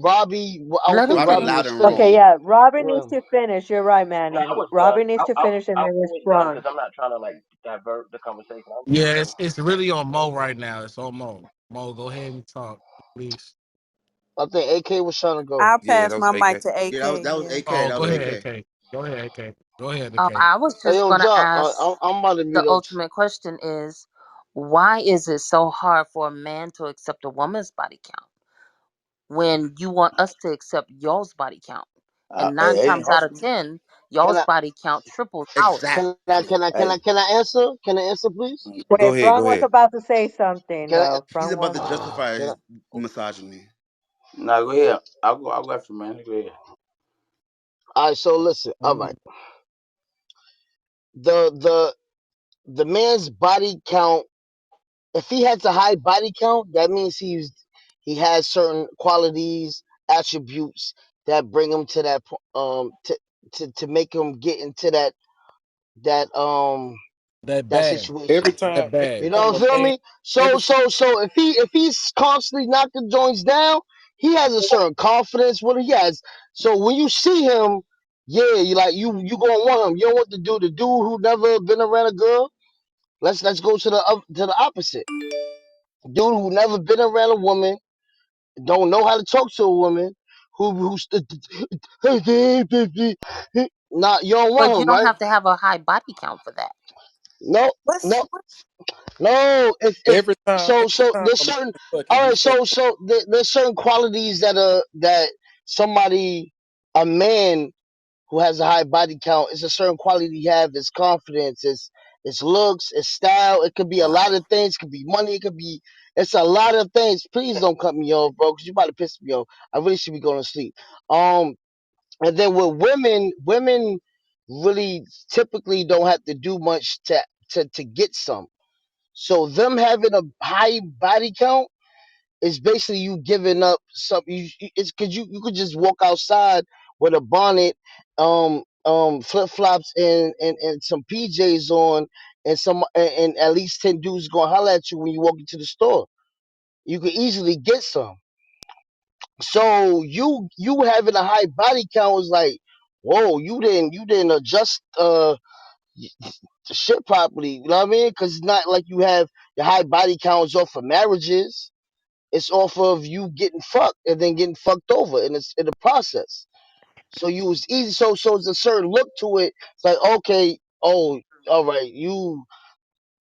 Robbie. I don't let him think Robbie Robbie loud was finish? and Okay, finished. wrong. yeah. Robin needs Yeah. to finish. You're right, No, I Manny. was done. Robin needs to finish, and I then it's was done Braun. because I'm not trying to like divert the conversation. I was Yeah, done. it's really on Mo right now. It's on Mo. Mo, go ahead and talk, please. I think AK was trying to go. I'll Yeah, pass that was my mic AK. to Yeah, AK. that was Yeah. AK. Oh, That go was ahead, AK. AK. Go ahead, AK. Go ahead, AK. I was Hey, just yo, gonna Jock, ask, I'm about to the mute up. ultimate question is, why is it so hard for a man to accept a woman's body count when you want us to accept y'all's body count? And nine Hey, it ain't times hard out for of me. 10, Can y'all's I, body count triples ours. Exactly. Hey, can I answer? Can I answer, please? Go Wait, ahead, Braun go was ahead. about to say something. Can I, He's Braun about was. to justify can I, his misogyny. nah, go ahead. I'll go after man. Go ahead. all right, so listen. All right. The, the, the man's body count, if he has a high body count, that means he has certain qualities, attributes that bring him to that, to make him get into that, That that bag. situation. Every time, That bag. You every know, time, feel hey, me? every So if he's constantly knocking joints down, he has a certain confidence. What he has. So when you see him, yeah, you gonna want him. You don't want the dude who never been around a girl. Let's go to the opposite. Dude who never been around a woman, don't know how to talk to a woman, who's not you don't But want you him, don't right? have to have a high body count for that. No, What's no, no. If Every so, time there's a man certain. fucking, All he right, say, there's certain qualities that somebody, a man who has a high body count, it's a certain quality he have. It's confidence. It's looks. It's style. It could be a lot wow. of things. It could be money. It could be. It's a lot of things. Please don't cut me off, bro, because you about to piss me off. I really should be going to sleep. And then with women, women really typically don't have to do much to get some. So them having a high body count is basically you giving up something. It's because you could just walk outside with a bonnet, flip flops, and some PJs on, and at least 10 dudes gonna holler at you when you walk into the store. You could easily get some. So you having a high body count is like, whoa, you didn't adjust the shit properly. You know what I mean? Because it's not like you have your high body counts off of marriages. It's off of you getting fucked and then getting fucked over, and it's in the process. So you was easy. So it's a certain look to it. It's like, okay, oh, all right, you.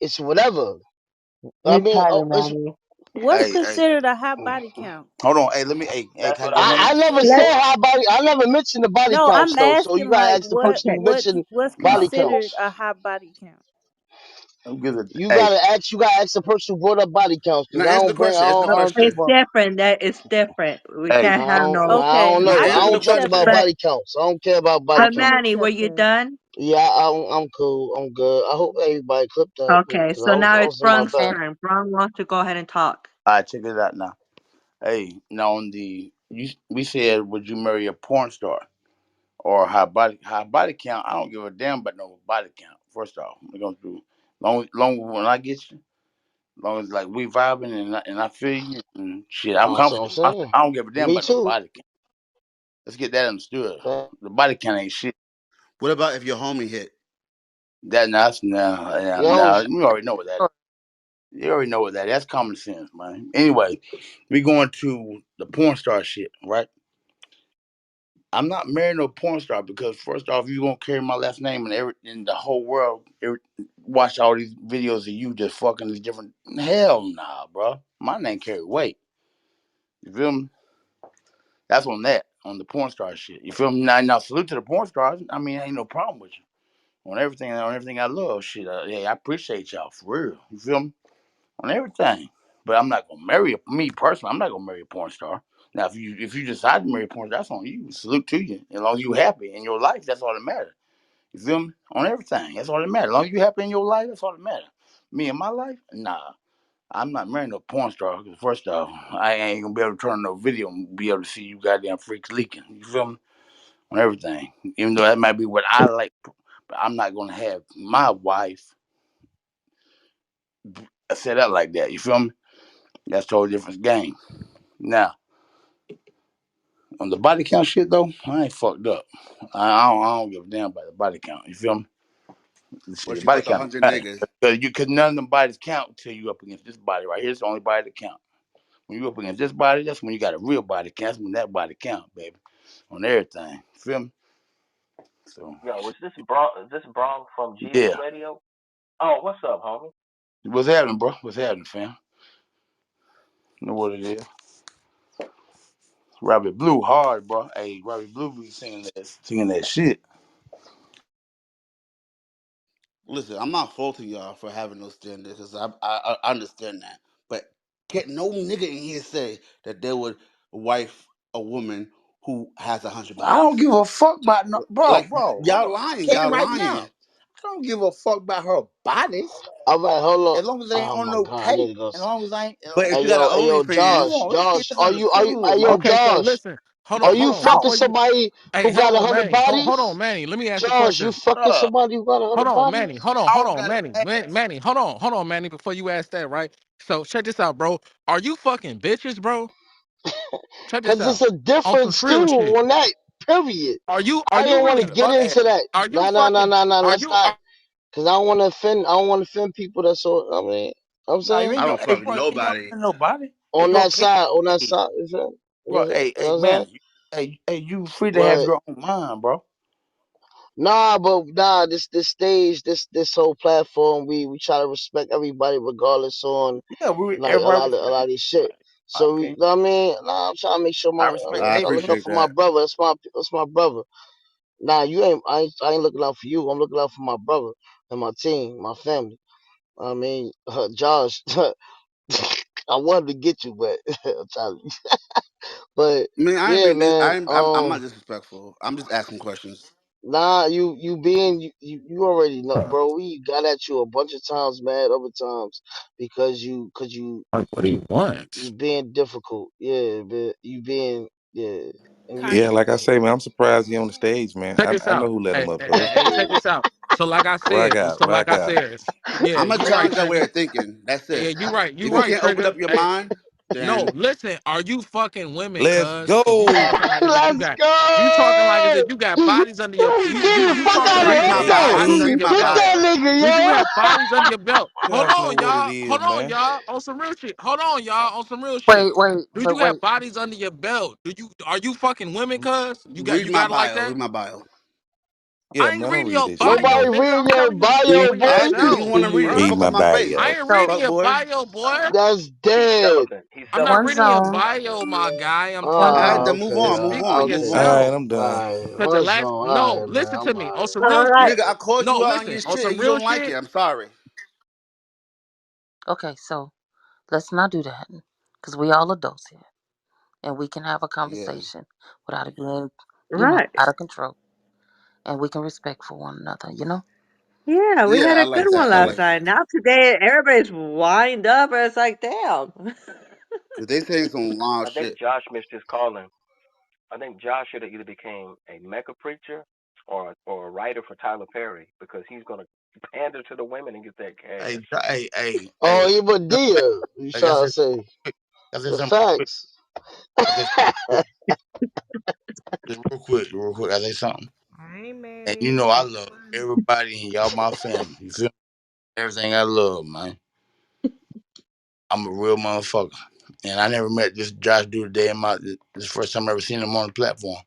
It's whatever. I You mean, got oh, it, it's. Manny. what's Hey, considered a high body count? hold on. Hey, let me. Hey, That's can I what get a I'm minute? I never asking. Let said high body. I never mentioned the body No, counts I'm though. So you asking gotta like ask the person okay. who mentioned what's body considered counts. a high body count? I'm good. You Hey, gotta ask. You gotta ask the person who brought up body counts because Now I answer the don't bring. question. Answer the No, I don't question. talk it's about. different. That is different. We hey, can't have no. I Okay, don't Now know. I I answer can the don't talk accept question. about that. But body counts. I don't care about I body can counts. Manny, were accept you that. done? Yeah, I'm cool. I'm good. I hope everybody clipped that Okay, because so now I it's was in my Thanks, Brung's bag. man. turn. Brung wants to go ahead and talk. all right, check it out now. Hey, now on we said, would you marry a porn star or high body count? I don't give a damn about no body count. First off, we're gonna do long when I get you. Long as like we vibing and I feel you and shit, I'm That's what I'm comfortable. saying. I don't give a damn Me about no too. body count. Let's get that understood. But The body count ain't shit. What about if your homie hit? That that's now yo, we already know what that is. You already know what that is. That's common sense, man. Anyway, we going to the porn star shit, right? I'm not marrying no porn star because first off, you won't carry my last name and every in the whole world watch all these videos of you just fucking these different. Hell nah, bro. My name carry weight. You feel me? That's on that on the porn star shit. You feel me? Now salute to the porn stars. I mean, ain't no problem with you on everything I love. Shit, yeah, I appreciate y'all for real. You feel me? On everything. But I'm not gonna marry me personally. I'm not gonna marry a porn star. Now, if you decide to marry a porn star, that's on you. Salute to you. As long as you happy in your life, that's all that matters. You feel me? On everything, that's all that matters. As long as you happy in your life, that's all that matters. Me in my life, nah. I'm not marrying no porn star. Cause first off, I ain't gonna be able to turn on no video and be able to see you goddamn freaks leaking. You feel me? On everything. Even though that might be what I like, but I'm not gonna have my wife set up like that. You feel me? That's a totally different game. Now, on the body count shit though, I ain't fucked up. I don't give a damn about the body count. You feel me? What Shit, the if you body fuck count don't 100 matter. niggas? Cause none of them bodies count until you up against this body right here. It's the only body that count. When you up against this body, that's when you got a real body count. That's when that body count, baby. On everything. Feel me? So Yo, is this Bron from Jesus yeah. Radio? Oh, what's up, homie? What's happening, bro? What's happening, fam? You know what it is. Robbie Blue hard, bro. Hey, Robbie Blue be singing that shit. Listen, I'm not faulting y'all for having those standards because I understand that. But can't no nigga in here say that they would wife a woman who has 100 I don't bodies. give a fuck about no Like bro. Hold y'all on. lying, Tell you y'all right lying. now. I don't give a fuck about her bodies. all right, hold on. As long as they ain't Oh on my no god, I tape. need to go. As long as I ain't But if you got Hey an yo, come OnlyFans, Josh, on, let's get Josh, this hey understood, yo, man. Okay, so Josh, listen, are hold you on. Talk. fucking Before you, somebody hey, who hold got on, 100 Manny, hold on, bodies? Manny. Let me ask you a Josh, you question. fucking Uh, somebody who got Hold 100 on, Manny. bodies? Hold dog on, got an Manny. ass. Manny, hold on, Manny. Before you ask that, right? So check this out, bro. Are you fucking bitches, bro? Check this Cause it's out. a On some difference real too shit. on that. Period. Are I you didn't want really? to get Hey, into that. Are you Nah, nah, nah, fucking? nah, nah. Are Let's you? not. Cause I don't want to offend. I don't want to offend people. That's all. I mean, I'm nah, you saying ain't I gonna. don't Hey, fuck bro, you ain't gonna nobody. offend nobody. Hey, on go. that side, on that Hey, side. You feel? bro. You Hey, know what I'm saying? man. You free to have But your own mind, bro. Nah, but nah, this stage, this whole platform, we try to respect everybody regardless on Yeah, we like everybody a respect lot of this shit. my So we, you opinion. know what I mean, nah, I'm trying to make sure I respect I I'm everybody. looking out appreciate for my that. brother. That's my brother. Nah, you ain't. I ain't looking out for you. I'm looking out for my brother and my team, my family. I mean, Josh, I wanted to get you, but I'm trying but I mean, I ain't yeah, being. man. I'm not disrespectful. I'm just asking questions. Nah, you being you already know, bro. We got at you a bunch of times, man, other times because Like what he you wants. being difficult. Yeah, but you being yeah, and Kachi, Yeah, like I say, man, I'm surprised he on the stage, man. Check this I know out. who let him Hey, up hey, though. hey, hey, check this out. So like I said, Rock out, so like rock I out. said, yeah, I'm gonna you right, challenge that way Trigger. of thinking. That's Yeah, it. you If you right, can't open Trigger. up your Hey, mind, no, then listen, are you fucking women, Let's cuz? Cause you go. talking like as if let's talking like as if go. you got bodies under your Get the you fuck talking out of like Hey, as here, if read you my hey, got bio. yo. bodies under King. your Read my Get belt. that bio. nigga, Do you yo. have bodies under your belt? You already know what it is, Hold on, man. y'all. On some real shit. Hold on, y'all. On some real shit. Wait, Do but you have wait. bodies under your belt? Are you fucking women, cuz? Read You my got it like bio. that? Read my bio. Yeah, I ain't man, don't reading read your that shit, bio, Nobody man. nigga. reading I'm your telling you what you bio, for I boy. asked you if yourself, you want to read it. Don't bruh. Read fuck my up my face, I bio. ain't reading fuck your boy. bio, boy. That's He's dead. celibate. He's I'm not One celibate. reading He your can't zone. write that. bio, my guy. I'm One telling All right, you. then zone. move Okay, on. Speak Move for on. Move All on. right, yourself. I'm done. alright. Cause the One last zone. no, Alright, man. listen to I'm me. On alright. some real All right. shit. Nigga, I called No, you out on listen. your On shit some and you real don't like it. shit. I'm sorry. Okay, so let's not do that because we all adults here, and we can have a Yeah. conversation without it being, Right. out of control, and we can respect for one another. Yeah, we Yeah, had I a good like one that. I last like that. night. Now today, everybody's wind up, and it's like, damn. Cause they saying some wild I shit. think Josh missed his calling. I think Josh should have either became a mecca preacher or a writer for Tyler Perry because he's gonna pander to the women and get that cash. Oh, Hey. No, Ibadia. You like I trying to said, say quick. I said the something quick. facts. I said something quick. Just real quick. I say something. I ain't mad And at you know him. I It's love funny. everybody and y'all my family. You feel me? Everything I love, man. I'm a real motherfucker. And I never met this Josh dude today in my this is the first time I ever seen him on the platform.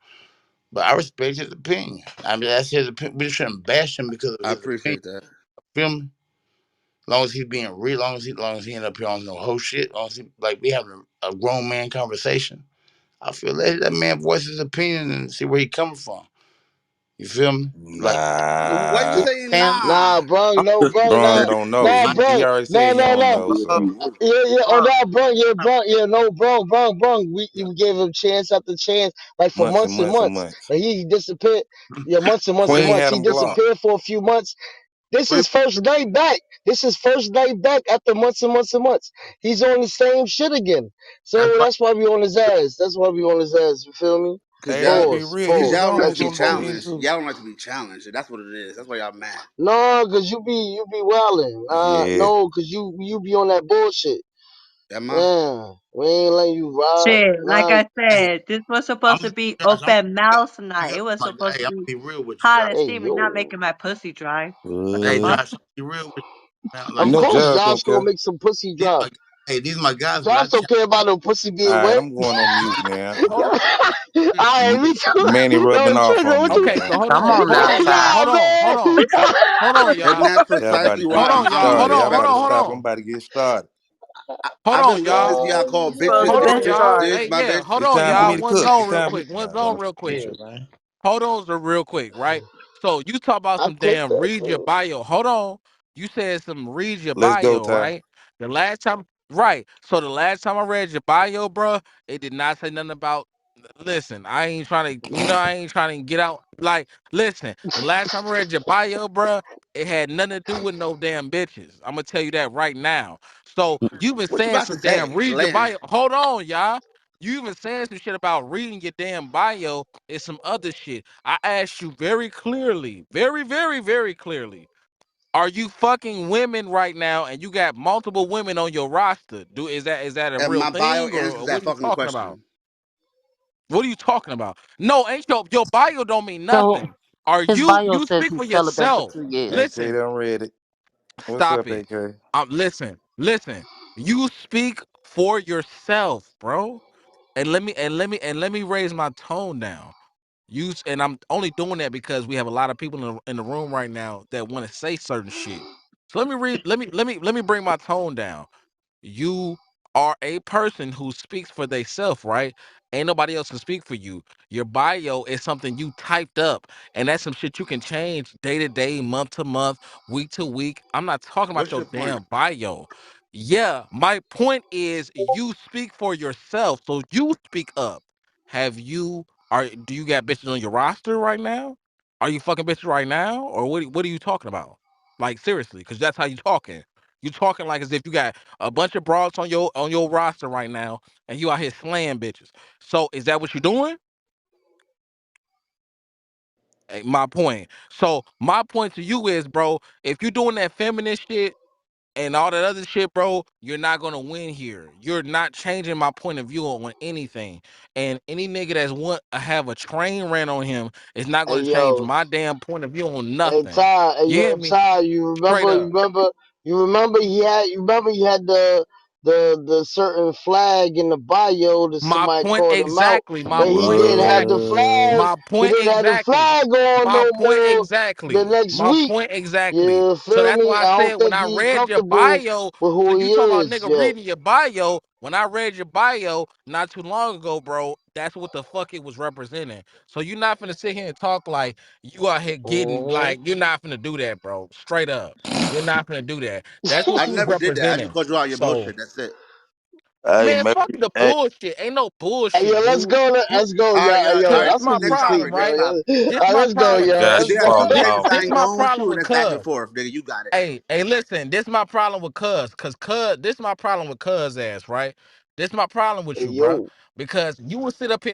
But I respect his opinion. I mean that's his opinion. We shouldn't bash him because of I his opinion. appreciate that. Feel me? Long as he's being real, long as he ain't up here on no whole shit, long as he like we having a grown man conversation. I feel that man voice his opinion and see where he coming from. You feel me? Like Why you Nah, saying Sam, nah? Nah, bro, I'm no, just bro, Brung nah, don't know. nah, He bro, already no, said he no, don't no. know. So Yeah, yeah, oh, bro. no, bro, yeah, bro, yeah, no, bro. We gave him chance after chance, like for months and months and months and months. months. But he disappeared. Yeah, months and months and Queen months. had He him blocked. disappeared for a few months. This Wait, is first day back. This is first day back after months and months and months. He's on the same shit again. that's So why that's why we on his ass. That's why we on his ass. You feel me? Cause Hey, let's y'all, be Pause. real. He cause was Pause. y'all don't on like his to be Extra own shit pause. challenged. too. Y'all don't like to be challenged. That's what it is. That's why y'all mad. No, cause you be wilding. Yeah. No, cause you be on that bullshit. Am I? Yeah, we ain't letting you ride. Shit, like Nah, I Hey, said, this was I'm supposed to gonna be Josh. open Hey, mouse night. It was hey, supposed I'm to gonna be be real with you, hot Josh. and hey steamy, not yo. making my pussy dry. What the Hey, fuck? Uh, Josh, I'm gonna be real with you, man. you Of Like, know course, Josh Josh don't gonna care. make some pussy these drop. my hey, these my guys, but I Josh don't challenge. care about no pussy All being right, wet. I'm going on mute, man. Hold on. Alright, me too. Manny rubbing Yo, off trigger, on what me, you? Okay, so man. Come on hold now, on, y'all. Ty. Oh God, Hold on, And y'all. that's Y'all about precisely to, why Hold about to on, get y'all. I'm Hold started. Y'all on, hold got to on, hold respectful. stop. I'm on. about to get started. Hold I've on, been y'all. witnessing y'all Oh, call bro, bitches the Hold on, bench bitches. y'all. guard. This Hey, my yeah, bitch. hold It's on, time for me y'all. to One cook. zone It's real time for quick. One nah, zone man. real quick. Yeah, man. Hold on real quick, right? So you talk about I some clicked damn that read your shit. bio. Hold on. You said some read your Let's go, bio, Ty. right? The last time, right? So the last time I read your bio, bruh, it did not say nothing about. Listen, I ain't trying to, I ain't trying to get out. Like, listen, the last time I read your bio, bruh, it had nothing to do with no damn bitches. I'm gonna tell you that right now. So you've been What you saying about to some damn say? read your Land. bio. Hold on, y'all. You even saying some shit about reading your damn bio and some other shit. I asked you very clearly, very clearly. Are you fucking women right now and you got multiple women on your roster? Is that a And real my bio thing answers or what that are you fucking talking about? question. What are you talking about? No, ain't your bio don't mean So nothing. Are his you bio you says speak for he's celibate for yourself. 2 years. AK Listen, done read it. What's stop up, it. AK? Listen. You speak for yourself, bro. And let me raise my tone down. And I'm only doing that because we have a lot of people in the room right now that want to say certain shit. So let me read. Let me bring my tone down. You are a person who speaks for theyself, right? Ain't nobody else can speak for you. Your bio is something you typed up, and that's some shit you can change day to day, month to month, week to week. I'm not talking about What's your your point? damn bio. Yeah, my point is you speak for yourself, so you speak up. Do you got bitches on your roster right now? Are you fucking bitches right now, or what are you talking about? Like seriously, because that's how you talking. You talking like as if you got a bunch of broads on your roster right now, and you out here slaying bitches. So is that what you're doing? My point. So my point to you is, bro, if you're doing that feminist shit and all that other shit, bro, you're not gonna win here. You're not changing my point of view on anything. And any nigga that's want to have a train ran on him is not Hey gonna change yo, my damn point of view on hey nothing. Ty, hey You hear yo me? Ty, Straight up. you remember he had the certain flag in the bio that My somebody point called him out, exactly. My but he point didn't have the exactly. flag. What? My He point didn't have the exactly. flag on My no point more the exactly. next My week. point exactly. You So feel that's me? why I I don't said when think I he read your comfortable bio, with who because he you talking about is nigga yet. reading your bio. When I read your bio not too long ago, bro, that's what the fuck it was representing. So you're not finna sit here and talk like you out here getting Hmm. like you're not finna do that, bro. Straight up. You're not finna do that. That's what I you was never did that. I just representing. called you out your So bullshit. That's it. Hey, man, fuck maybe. the Hey, bullshit. Ain't no Hey, yo, bullshit, dude. let's go, All right, y'all. yo, Yo, Cause all right. this that's my some Next good problem, shit, topic. yo. Next right? topic. This my Let's go, problem. y'all. gas Let's is If go. you falling This say this, off. I this ain't my going problem to, and with it's back and Cuz. forth, nigga. You got it. Hey, listen. This my problem with Cuz ass, right? This my problem with Hey, you, bro. yo. Because you will sit up here.